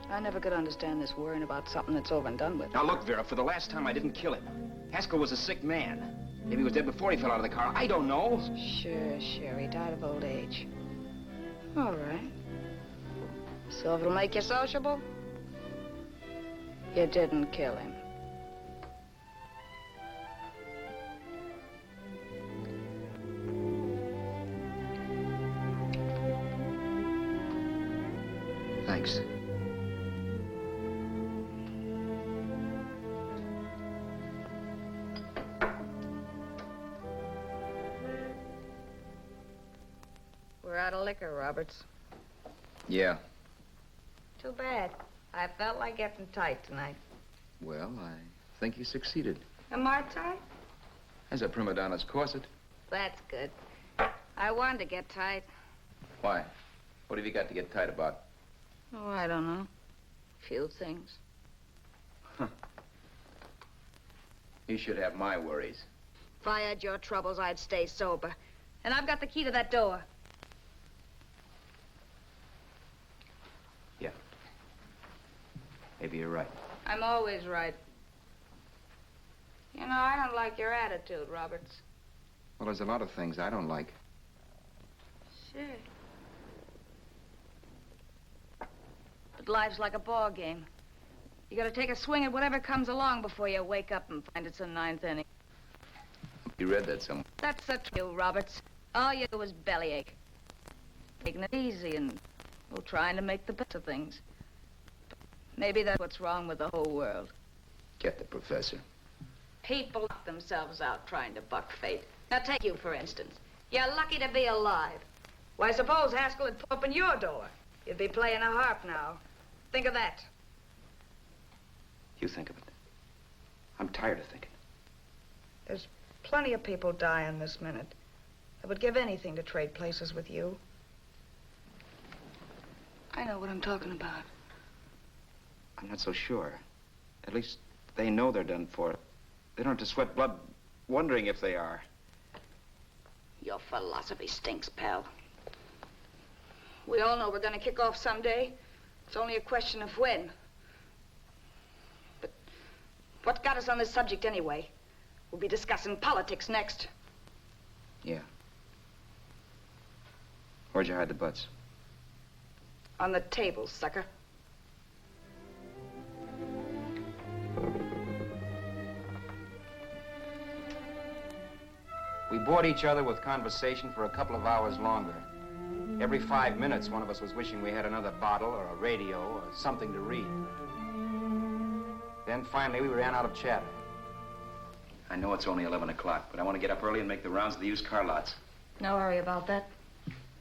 [SPEAKER 10] I never could understand this worrying about something that's over and done with.
[SPEAKER 4] Now look, Vera, for the last time I didn't kill him. Haskell was a sick man. Maybe he was dead before he fell out of the car. I don't know.
[SPEAKER 10] Sure. He died of old age. All right. So if it'll make you sociable, you didn't kill him.
[SPEAKER 9] Thanks.
[SPEAKER 10] We're out of liquor, Roberts.
[SPEAKER 9] Yeah.
[SPEAKER 10] Too bad. I felt like getting tight tonight.
[SPEAKER 9] Well, I think you succeeded.
[SPEAKER 10] Am I tight?
[SPEAKER 9] As a prima donna's corset.
[SPEAKER 10] That's good. I wanted to get tight.
[SPEAKER 9] Why? What have you got to get tight about?
[SPEAKER 10] Oh, I don't know. Few things.
[SPEAKER 9] You should have my worries.
[SPEAKER 10] If I had your troubles, I'd stay sober. And I've got the key to that door.
[SPEAKER 9] Yeah. Maybe you're right.
[SPEAKER 10] I'm always right. You know, I don't like your attitude, Roberts.
[SPEAKER 9] Well, there's a lot of things I don't like.
[SPEAKER 10] Sure. But life's like a ball game. You gotta take a swing at whatever comes along before you wake up and find it's the ninth inning.
[SPEAKER 9] You read that somewhere.
[SPEAKER 10] That's the truth, Roberts. All you do is bellyache. Taking it easy and, well, trying to make the best of things. Maybe that's what's wrong with the whole world.
[SPEAKER 9] Get the professor.
[SPEAKER 10] People knock themselves out trying to buck fate. Now, take you, for instance. You're lucky to be alive. Why, suppose Haskell had opened your door. You'd be playing a harp now. Think of that.
[SPEAKER 4] You think of it. I'm tired of thinking.
[SPEAKER 10] There's plenty of people dying this minute. I would give anything to trade places with you. I know what I'm talking about.
[SPEAKER 4] I'm not so sure. At least they know they're done for. They don't have to sweat blood wondering if they are.
[SPEAKER 10] Your philosophy stinks, pal. We all know we're gonna kick off someday. It's only a question of when. But what got us on this subject anyway? We'll be discussing politics next.
[SPEAKER 9] Yeah. Where'd you hide the butts?
[SPEAKER 10] On the table, sucker.
[SPEAKER 9] We bored each other with conversation for a couple of hours longer. Every 5 minutes, one of us was wishing we had another bottle or a radio or something to read. Then finally, we ran out of chatter.
[SPEAKER 4] I know it's only 11 o'clock, but I want to get up early and make the rounds of the used car lots.
[SPEAKER 10] No hurry about that.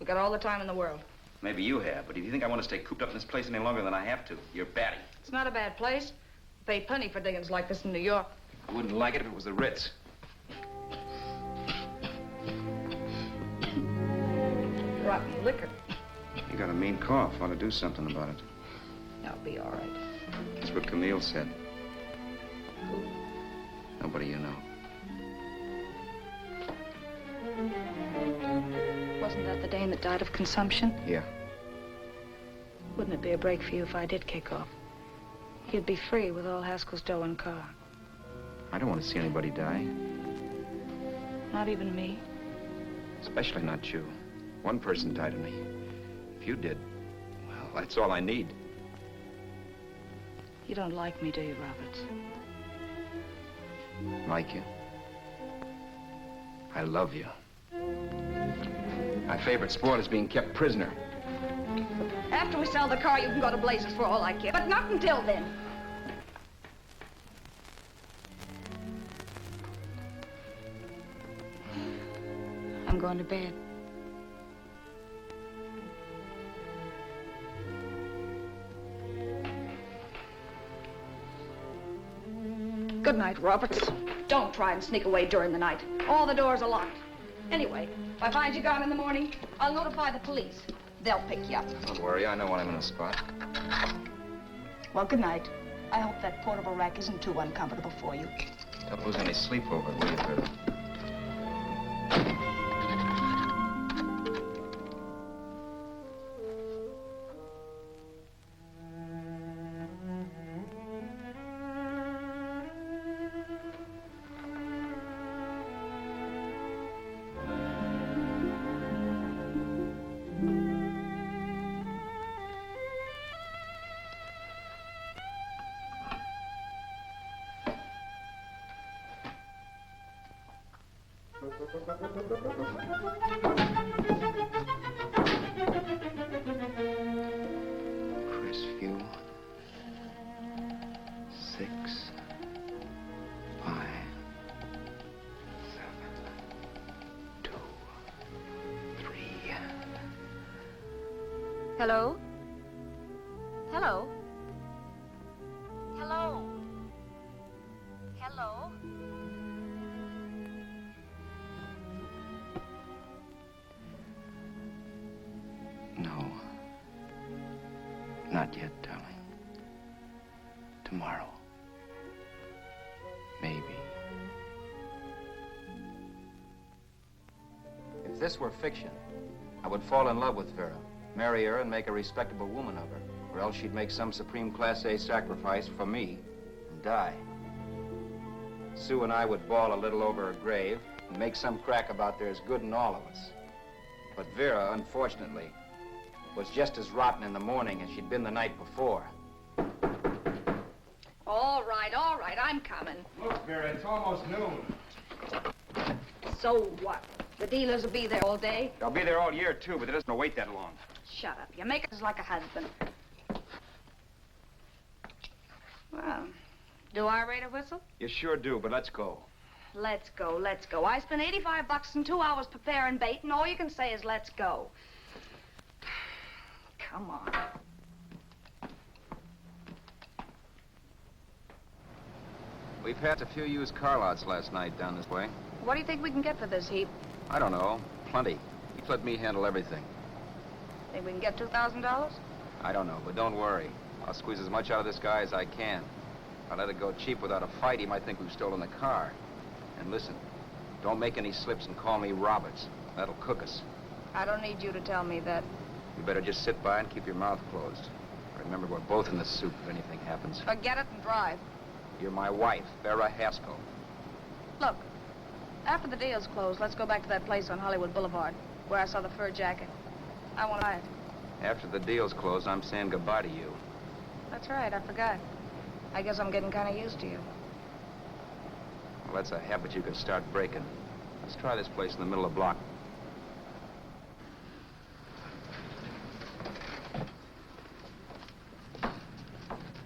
[SPEAKER 10] We've got all the time in the world.
[SPEAKER 4] Maybe you have, but if you think I want to stay cooped up in this place any longer than I have to, you're batty.
[SPEAKER 10] It's not a bad place. Pay plenty for diggings like this in New York.
[SPEAKER 4] I wouldn't like it if it was the Ritz.
[SPEAKER 10] brought me liquor.
[SPEAKER 9] You got a mean cough. Ought to do something about it.
[SPEAKER 10] I'll be all right.
[SPEAKER 9] That's what Camille said. Nobody you know.
[SPEAKER 10] Wasn't that the dame that died of consumption?
[SPEAKER 9] Yeah.
[SPEAKER 10] Wouldn't it be a break for you if I did kick off? You'd be free with all Haskell's dough and car.
[SPEAKER 9] I don't want to see anybody die.
[SPEAKER 10] Not even me.
[SPEAKER 9] Especially not you. One person died of me. If you did, well, that's all I need.
[SPEAKER 10] You don't like me, do you, Roberts?
[SPEAKER 9] Like you? I love you. My favorite sport is being kept prisoner.
[SPEAKER 10] After we sell the car, you can go to blazes for all I care. But not until then. I'm going to bed. Good night, Roberts. Don't try and sneak away during the night. All the doors are locked. Anyway, if I find you gone in the morning, I'll notify the police. They'll pick you up.
[SPEAKER 9] Don't worry, I know when I'm in a spot.
[SPEAKER 10] Well, good night. I hope that portable rack isn't too uncomfortable for you.
[SPEAKER 9] Don't lose any sleep over it, will you, Vera? Chris Few. 6, 5, 7, 2, 3.
[SPEAKER 10] Hello? Hello? Hello? Hello?
[SPEAKER 9] No. Not yet, darling. Tomorrow. Maybe.
[SPEAKER 11] If this were fiction, I would fall in love with Vera, marry her and make a respectable woman of her, or else she'd make some supreme Class A sacrifice for me and die. Sue and I would bawl a little over her grave and make some crack about there's good in all of us. But Vera, unfortunately, was just as rotten in the morning as she'd been the night before.
[SPEAKER 10] All right, I'm coming.
[SPEAKER 9] Look, Vera, it's almost noon.
[SPEAKER 10] So what? The dealers will be there all day?
[SPEAKER 9] I'll be there all year, too, but it doesn't wait that long.
[SPEAKER 10] Shut up. You make us like a husband. Well, do I rate a whistle?
[SPEAKER 9] You sure do, but let's go.
[SPEAKER 10] Let's go, let's go. I spent $85 in 2 hours preparing bait, and all you can say is let's go. Come on.
[SPEAKER 2] We passed a few used car lots last night down this way.
[SPEAKER 10] What do you think we can get for this heap?
[SPEAKER 2] I don't know. Plenty. You let me handle everything.
[SPEAKER 10] Think we can get $2,000?
[SPEAKER 2] I don't know, but don't worry. I'll squeeze as much out of this guy as I can. If I let it go cheap without a fight, he might think we've stolen the car. And listen, don't make any slips and call me Roberts. That'll cook us.
[SPEAKER 10] I don't need you to tell me that.
[SPEAKER 2] You better just sit by and keep your mouth closed. Remember, we're both in the soup if anything happens.
[SPEAKER 10] Forget it and drive.
[SPEAKER 2] You're my wife, Vera Haskell.
[SPEAKER 10] Look, after the deal's closed, let's go back to that place on Hollywood Boulevard where I saw the fur jacket. I want to buy it.
[SPEAKER 2] After the deal's closed, I'm saying goodbye to you.
[SPEAKER 10] That's right, I forgot. I guess I'm getting kind of used to you.
[SPEAKER 2] Well, that's a habit you can start breaking. Let's try this place in the middle of the block.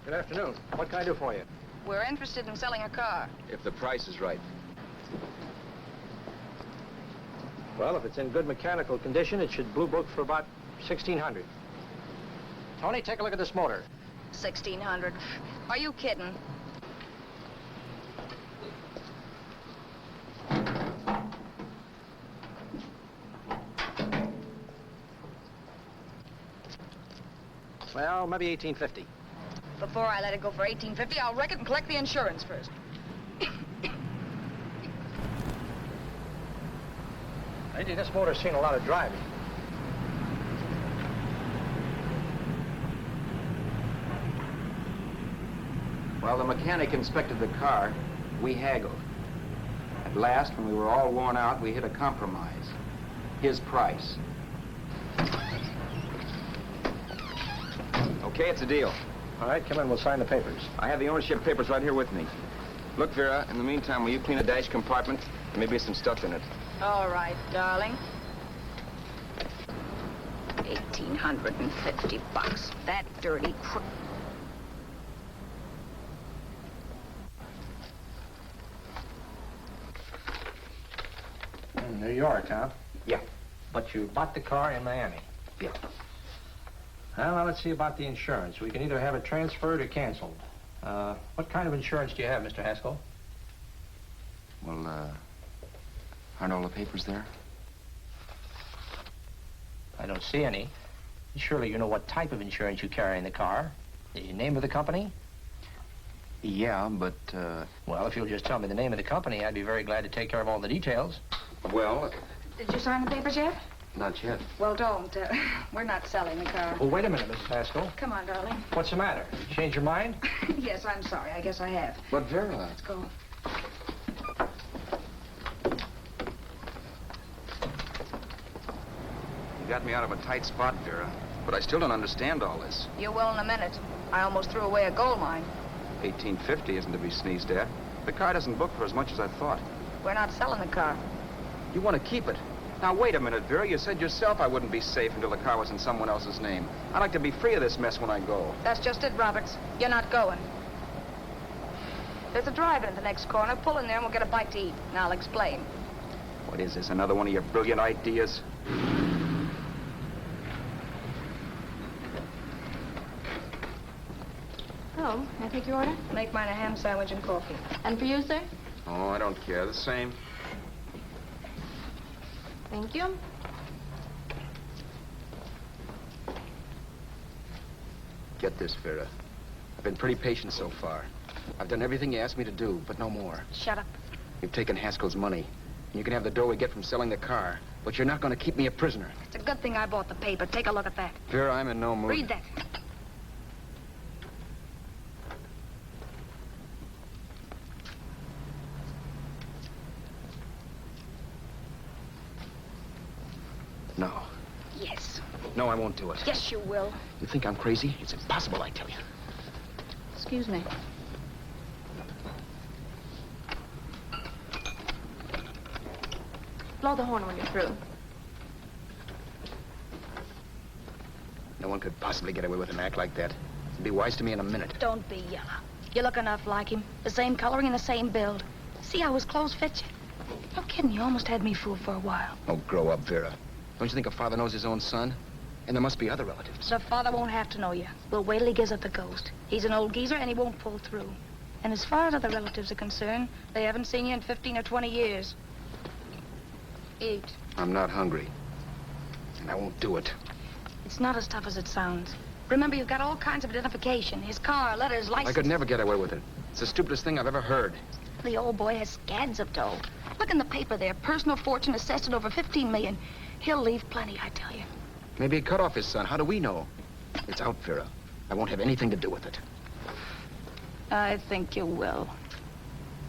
[SPEAKER 5] Good afternoon. What can I do for you?
[SPEAKER 10] We're interested in selling a car.
[SPEAKER 2] If the price is right.
[SPEAKER 5] Well, if it's in good mechanical condition, it should blue book for about $1,600. Tony, take a look at this motor.
[SPEAKER 10] 1,600. Are you kidding?
[SPEAKER 5] Well, maybe 1850.
[SPEAKER 10] Before I let it go for 1850, I'll wreck it and collect the insurance first.
[SPEAKER 5] Lady, this motor's seen a lot of driving.
[SPEAKER 9] While the mechanic inspected the car, we haggled. At last, when we were all worn out, we hit a compromise. His price.
[SPEAKER 4] Okay, it's a deal.
[SPEAKER 5] All right, come in, we'll sign the papers.
[SPEAKER 4] I have the ownership papers right here with me. Look, Vera, in the meantime, will you clean the dash compartment? There may be some stuff in it.
[SPEAKER 10] All right, darling. $1,850. That dirty crook.
[SPEAKER 5] In New York, huh?
[SPEAKER 4] Yeah.
[SPEAKER 5] But you bought the car in Miami?
[SPEAKER 4] Yeah.
[SPEAKER 5] Well, now let's see about the insurance. We can either have it transferred or canceled. What kind of insurance do you have, Mr. Haskell?
[SPEAKER 9] Well, aren't all the papers there?
[SPEAKER 5] I don't see any. Surely you know what type of insurance you carry in the car. The name of the company?
[SPEAKER 9] Yeah, but,
[SPEAKER 5] Well, if you'll just tell me the name of the company, I'd be very glad to take care of all the details.
[SPEAKER 9] well,
[SPEAKER 10] Did you sign the papers yet?
[SPEAKER 9] not yet.
[SPEAKER 10] Well, don't. We're not selling the car.
[SPEAKER 5] Well, wait a minute, Mrs. Haskell.
[SPEAKER 10] Come on, darling.
[SPEAKER 5] What's the matter? Change your mind?
[SPEAKER 10] Yes, I'm sorry. I guess I have.
[SPEAKER 9] But Vera...
[SPEAKER 10] Let's go.
[SPEAKER 9] You got me out of a tight spot, Vera. But I still don't understand all this.
[SPEAKER 10] You will in a minute. I almost threw away a gold mine.
[SPEAKER 9] 1850 isn't to be sneezed at. The car doesn't book for as much as I thought.
[SPEAKER 10] We're not selling the car.
[SPEAKER 9] You want to keep it. Now, wait a minute, Vera. You said yourself I wouldn't be safe until the car was in someone else's name. I'd like to be free of this mess when I go.
[SPEAKER 10] That's just it, Roberts. You're not going. There's a drive-in at the next corner. Pull in there and we'll get a bite to eat. And I'll explain.
[SPEAKER 9] What is this, another one of your brilliant ideas?
[SPEAKER 3] Oh, may I take your order?
[SPEAKER 10] Make mine a ham sandwich and coffee.
[SPEAKER 3] And for you, sir?
[SPEAKER 9] Oh, I don't care. The same.
[SPEAKER 3] Thank you.
[SPEAKER 9] Get this, Vera. I've been pretty patient so far. I've done everything you asked me to do, but no more.
[SPEAKER 10] Shut up.
[SPEAKER 9] You've taken Haskell's money. You can have the dough we get from selling the car, but you're not going to keep me a prisoner.
[SPEAKER 10] It's a good thing I bought the paper. Take a look at that.
[SPEAKER 9] Vera, I'm in no mood.
[SPEAKER 10] Read that.
[SPEAKER 9] No.
[SPEAKER 10] Yes.
[SPEAKER 9] No, I won't do it.
[SPEAKER 10] Yes, you will.
[SPEAKER 9] You think I'm crazy? It's impossible, I tell you.
[SPEAKER 3] Excuse me. Blow the horn when you're through.
[SPEAKER 9] No one could possibly get away with an act like that. It'd be wise to me in a minute.
[SPEAKER 10] Don't be yellow. You look enough like him. The same coloring and the same build. See how his clothes fit you? No kidding, you almost had me fooled for a while.
[SPEAKER 9] Oh, grow up, Vera. Don't you think a father knows his own son? And there must be other relatives.
[SPEAKER 10] The father won't have to know you. We'll wait till he gives up the ghost. He's an old geezer and he won't pull through. And as far as other relatives are concerned, they haven't seen you in 15 or 20 years. Eat.
[SPEAKER 9] I'm not hungry. And I won't do it.
[SPEAKER 10] It's not as tough as it sounds. Remember, you've got all kinds of identification. His car, letters, license.
[SPEAKER 9] I could never get away with it. It's the stupidest thing I've ever heard.
[SPEAKER 10] The old boy has scads of dough. Look in the paper there. Personal fortune assessed at over 15 million. He'll leave plenty, I tell you.
[SPEAKER 9] Maybe he cut off his son. How do we know? It's out, Vera. I won't have anything to do with it.
[SPEAKER 10] I think you will.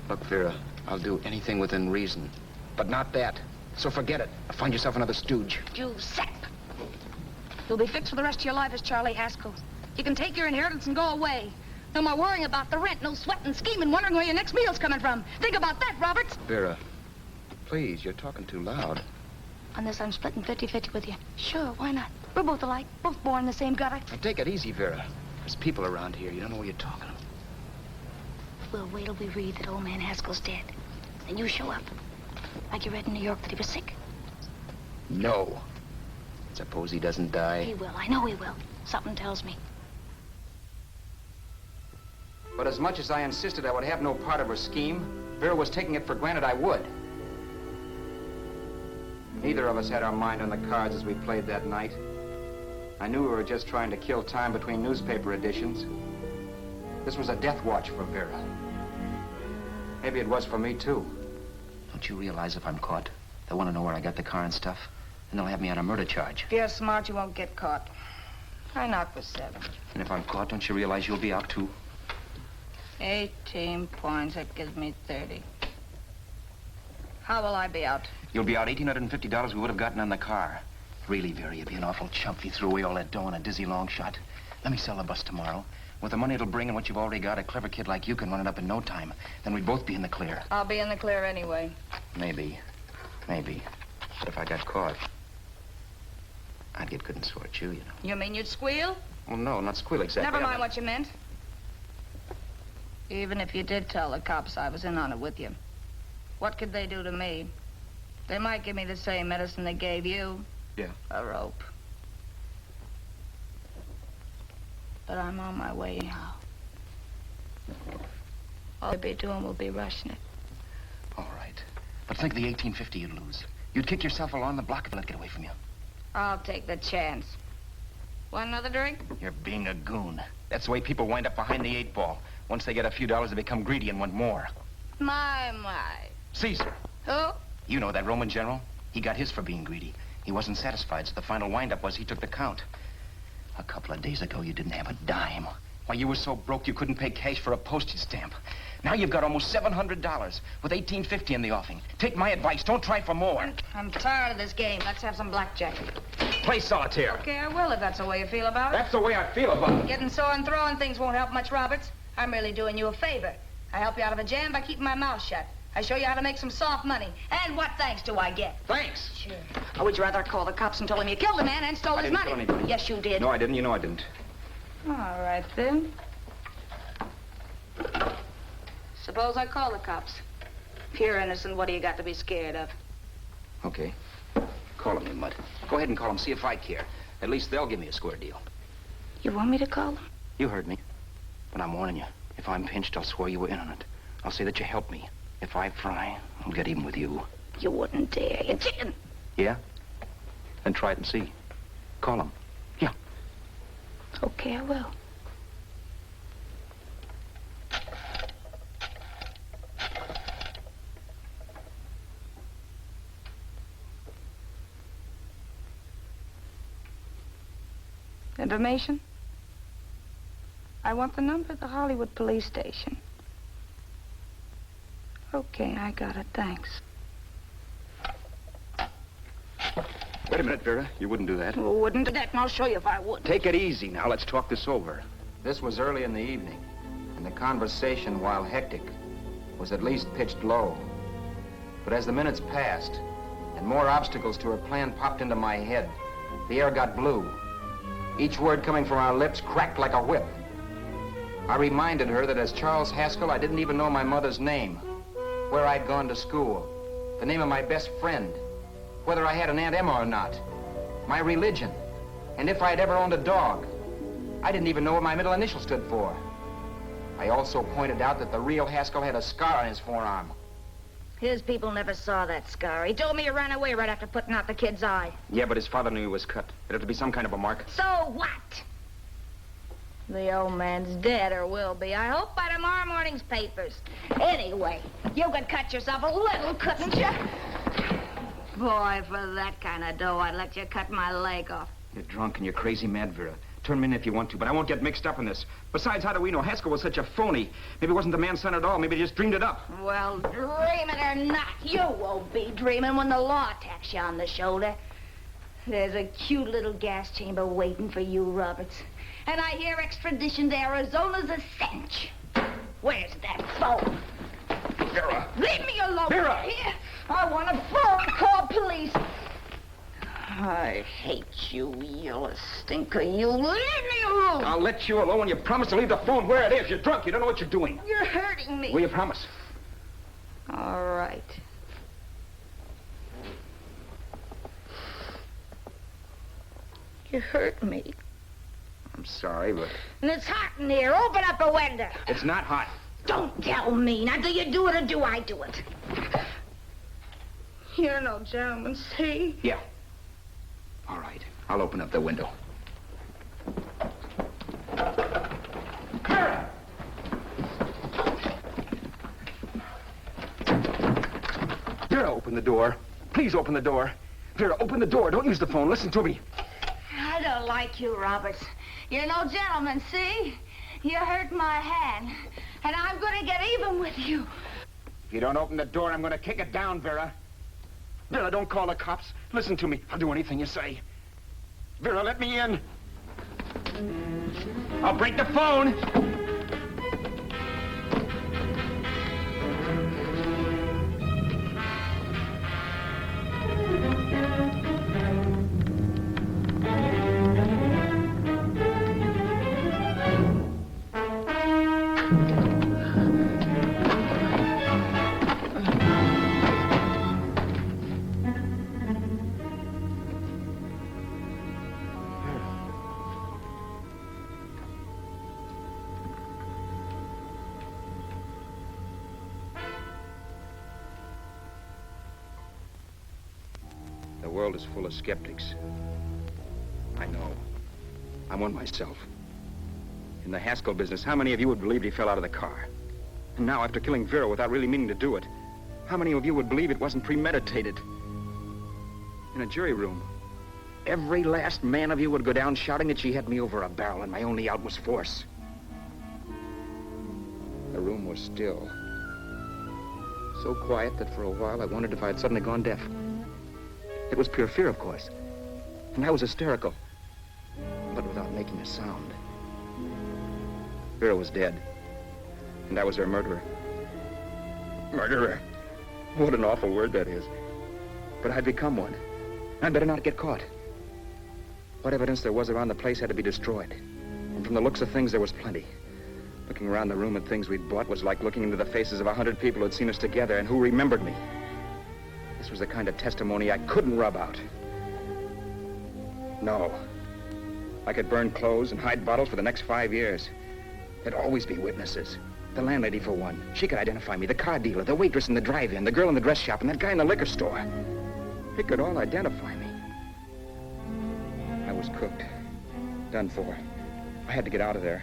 [SPEAKER 9] Look, Vera, I'll do anything within reason. But not that. So forget it. Find yourself another stooge.
[SPEAKER 10] You sap. You'll be fixed for the rest of your life as Charlie Haskell. You can take your inheritance and go away. No more worrying about the rent, no sweating, scheming, wondering where your next meal's coming from. Think about that, Roberts.
[SPEAKER 9] Vera, please, you're talking too loud.
[SPEAKER 10] On this, I'm splitting 50-50 with you. Sure, why not? We're both alike, both born in the same gutter.
[SPEAKER 9] Now, take it easy, Vera. There's people around here. You don't know what you're talking about.
[SPEAKER 10] We'll wait till we read that old man Haskell's dead. Then you show up. Like you read in New York that he was sick.
[SPEAKER 9] No. Suppose he doesn't die.
[SPEAKER 10] He will. I know he will. Something tells me.
[SPEAKER 9] But as much as I insisted I would have no part of her scheme, Vera was taking it for granted I would. Neither of us had our mind on the cards as we played that night. I knew we were just trying to kill time between newspaper editions. This was a death watch for Vera. Maybe it was for me, too.
[SPEAKER 2] Don't you realize if I'm caught, they'll want to know where I got the car and stuff, and they'll have me on a murder charge.
[SPEAKER 10] If you're smart, you won't get caught. I knock for 7.
[SPEAKER 2] And if I'm caught, don't you realize you'll be out, too?
[SPEAKER 10] 18 points, that gives me 30. How will I be out?
[SPEAKER 2] You'll be out $1,850 we would have gotten on the car. Really, Vera, you'd be an awful chump if you threw away all that dough on a dizzy long shot. Let me sell the bus tomorrow. With the money it'll bring and what you've already got, a clever kid like you can run it up in no time. Then we'd both be in the clear.
[SPEAKER 10] I'll be in the clear anyway.
[SPEAKER 2] Maybe. Maybe. But if I got caught, I'd get good and sore at you, you know.
[SPEAKER 10] You mean you'd squeal?
[SPEAKER 2] Well, no, not squeal exactly.
[SPEAKER 10] Never mind what you meant. Even if you did tell the cops I was in on it with you, what could they do to me? They might give me the same medicine they gave you.
[SPEAKER 2] Yeah.
[SPEAKER 10] A rope. But I'm on my way now. All you'll be doing will be rushing it.
[SPEAKER 2] All right. But think of the $1,850 you'd lose. You'd kick yourself along the block if they let it get away from you.
[SPEAKER 10] I'll take the chance. Want another drink?
[SPEAKER 2] You're being a goon. That's the way people wind up behind the 8 ball. Once they get a few dollars, they become greedy and want more.
[SPEAKER 10] My.
[SPEAKER 2] Caesar.
[SPEAKER 10] Who?
[SPEAKER 2] You know that Roman general? He got his for being greedy. He wasn't satisfied, so the final wind-up was he took the count. A couple of days ago, you didn't have a dime. Why, you were so broke you couldn't pay cash for a postage stamp. Now you've got almost $700 with $1,850 in the offing. Take my advice. Don't try for more.
[SPEAKER 10] I'm tired of this game. Let's have some blackjack.
[SPEAKER 2] Play solitaire.
[SPEAKER 10] Okay, I will if that's the way you feel about it.
[SPEAKER 2] That's the way I feel about it.
[SPEAKER 10] Getting sore and throwing things won't help much, Roberts. I'm really doing you a favor. I help you out of a jam by keeping my mouth shut. I show you how to make some soft money. And what thanks do I get?
[SPEAKER 2] Thanks.
[SPEAKER 10] Sure. Or would you rather call the cops and tell them you killed the man and stole his money?
[SPEAKER 2] I didn't kill anybody.
[SPEAKER 10] Yes, you did.
[SPEAKER 2] No, I didn't. You know I didn't.
[SPEAKER 10] All right, then. Suppose I call the cops. If you're innocent, what do you got to be scared of?
[SPEAKER 2] Okay. Call them, you mutt. Go ahead and call them. See if I care. At least they'll give me a square deal.
[SPEAKER 10] You want me to call them?
[SPEAKER 2] You heard me. But I'm warning you. If I'm pinched, I'll swear you were in on it. I'll say that you helped me. If I fry, I'll get even with you.
[SPEAKER 10] You wouldn't dare. You chicken.
[SPEAKER 2] Yeah? Then try it and see. Call them. Yeah.
[SPEAKER 10] Okay, I will. Information? I want the number of the Hollywood police station. Okay, I got it, thanks.
[SPEAKER 4] Wait a minute, Vera. You wouldn't do that.
[SPEAKER 10] Wouldn't do that, and I'll show you if I would.
[SPEAKER 4] Take it easy now. Let's talk this over.
[SPEAKER 9] This was early in the evening, and the conversation, while hectic, was at least pitched low. But as the minutes passed, and more obstacles to her plan popped into my head, the air got blue. Each word coming from our lips cracked like a whip. I reminded her that as Charles Haskell, I didn't even know my mother's name, where I'd gone to school, the name of my best friend, whether I had an Aunt Emma or not, my religion, and if I'd ever owned a dog. I didn't even know what my middle initial stood for. I also pointed out that the real Haskell had a scar on his forearm.
[SPEAKER 10] His people never saw that scar. He told me he ran away right after putting out the kid's eye.
[SPEAKER 4] Yeah, but his father knew he was cut. It'd have to be some kind of a mark.
[SPEAKER 10] So what? The old man's dead, or will be. I hope by tomorrow morning's papers. Anyway, you could cut yourself a little, couldn't you? Boy, for that kind of dough, I'd let you cut my leg off.
[SPEAKER 4] You're drunk and you're crazy mad, Vera. Turn me in if you want to, but I won't get mixed up in this. Besides, how do we know? Haskell was such a phony. Maybe he wasn't the man's son at all. Maybe he just dreamed it up.
[SPEAKER 10] Well, dreaming or not, you won't be dreaming when the law taps you on the shoulder. There's a cute little gas chamber waiting for you, Roberts. And I hear extradition to Arizona's a cinch. Where's that phone?
[SPEAKER 4] Vera!
[SPEAKER 10] Leave me alone.
[SPEAKER 4] Vera!
[SPEAKER 10] Here. I want a phone. Call police. I hate you yellow stinker. You leave me alone.
[SPEAKER 4] I'll let you alone when you promise to leave the phone where it is. You're drunk. You don't know what you're doing.
[SPEAKER 10] You're hurting me.
[SPEAKER 4] Will you promise?
[SPEAKER 10] All right. You hurt me.
[SPEAKER 4] I'm sorry, but...
[SPEAKER 10] And it's hot in here. Open up a window.
[SPEAKER 4] It's not hot.
[SPEAKER 10] Don't tell me. Now, do you do it or do I do it? You're no gentleman, see?
[SPEAKER 4] Yeah. All right. I'll open up the window.
[SPEAKER 6] Vera! Vera, open the door. Please open the door. Vera, open the door. Don't use the phone. Listen to me.
[SPEAKER 10] I don't like you, Roberts. You're no gentleman, see? You hurt my hand, and I'm going to get even with you.
[SPEAKER 6] If you don't open the door, I'm going to kick it down, Vera. Vera, don't call the cops. Listen to me. I'll do anything you say. Vera, let me in. I'll break the phone.
[SPEAKER 4] The world is full of skeptics. I know. I'm one myself. In the Haskell business, how many of you would believe he fell out of the car? And now, after killing Vera without really meaning to do it, how many of you would believe it wasn't premeditated? In a jury room, every last man of you would go down shouting that she had me over a barrel and my only out was force. The room was still. So quiet that for a while I wondered if I had suddenly gone deaf. It was pure fear, of course. And I was hysterical, but without making a sound. Vera was dead, and I was her murderer. Murderer? What an awful word that is. But I'd become one. I'd better not get caught. What evidence there was around the place had to be destroyed. And from the looks of things, there was plenty. Looking around the room at things we'd bought was like looking into the faces of 100 people who'd seen us together and who remembered me. This was the kind of testimony I couldn't rub out. No. I could burn clothes and hide bottles for the next 5 years. There'd always be witnesses. The landlady, for one. She could identify me. The car dealer, the waitress in the drive-in, the girl in the dress shop, and that guy in the liquor store. They could all identify me. I was cooked. Done for. I had to get out of there.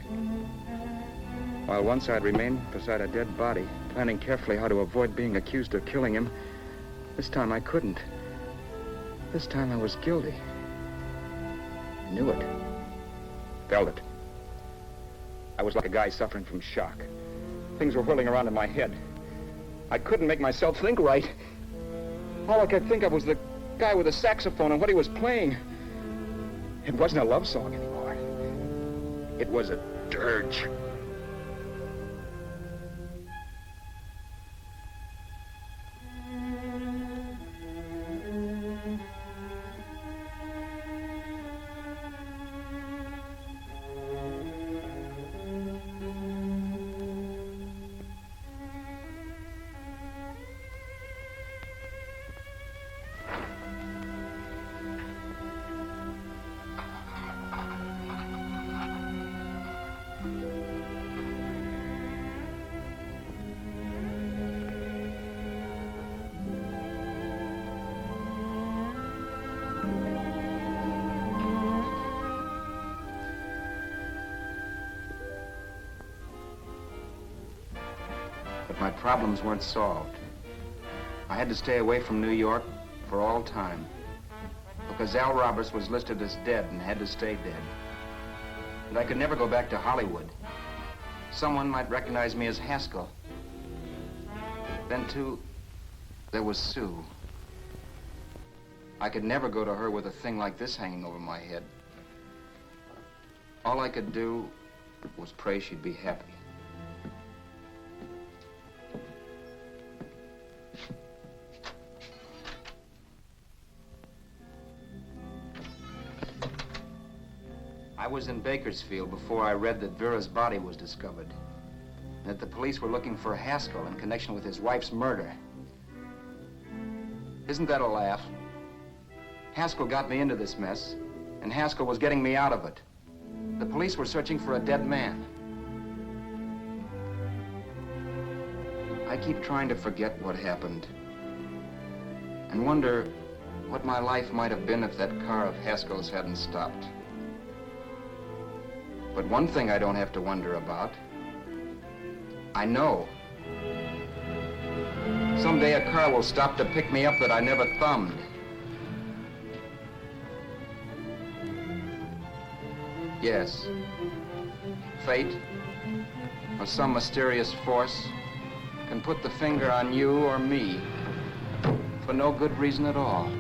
[SPEAKER 4] While once I'd remained beside a dead body, planning carefully how to avoid being accused of killing him, this time I couldn't. This time I was guilty. Knew it. Felt it. I was like a guy suffering from shock. Things were whirling around in my head. I couldn't make myself think right. All I could think of was the guy with the saxophone and what he was playing. It wasn't a love song anymore. It was a dirge.
[SPEAKER 9] My problems weren't solved. I had to stay away from New York for all time because Al Roberts was listed as dead and had to stay dead. And I could never go back to Hollywood. Someone might recognize me as Haskell. Then, too, there was Sue. I could never go to her with a thing like this hanging over my head. All I could do was pray she'd be happy. I was in Bakersfield before I read that Vera's body was discovered, and that the police were looking for Haskell in connection with his wife's murder. Isn't that a laugh? Haskell got me into this mess, and Haskell was getting me out of it. The police were searching for a dead man. I keep trying to forget what happened, and wonder what my life might have been if that car of Haskell's hadn't stopped. But one thing I don't have to wonder about. I know. Someday a car will stop to pick me up that I never thumbed. Yes. Fate, or some mysterious force, can put the finger on you or me for no good reason at all.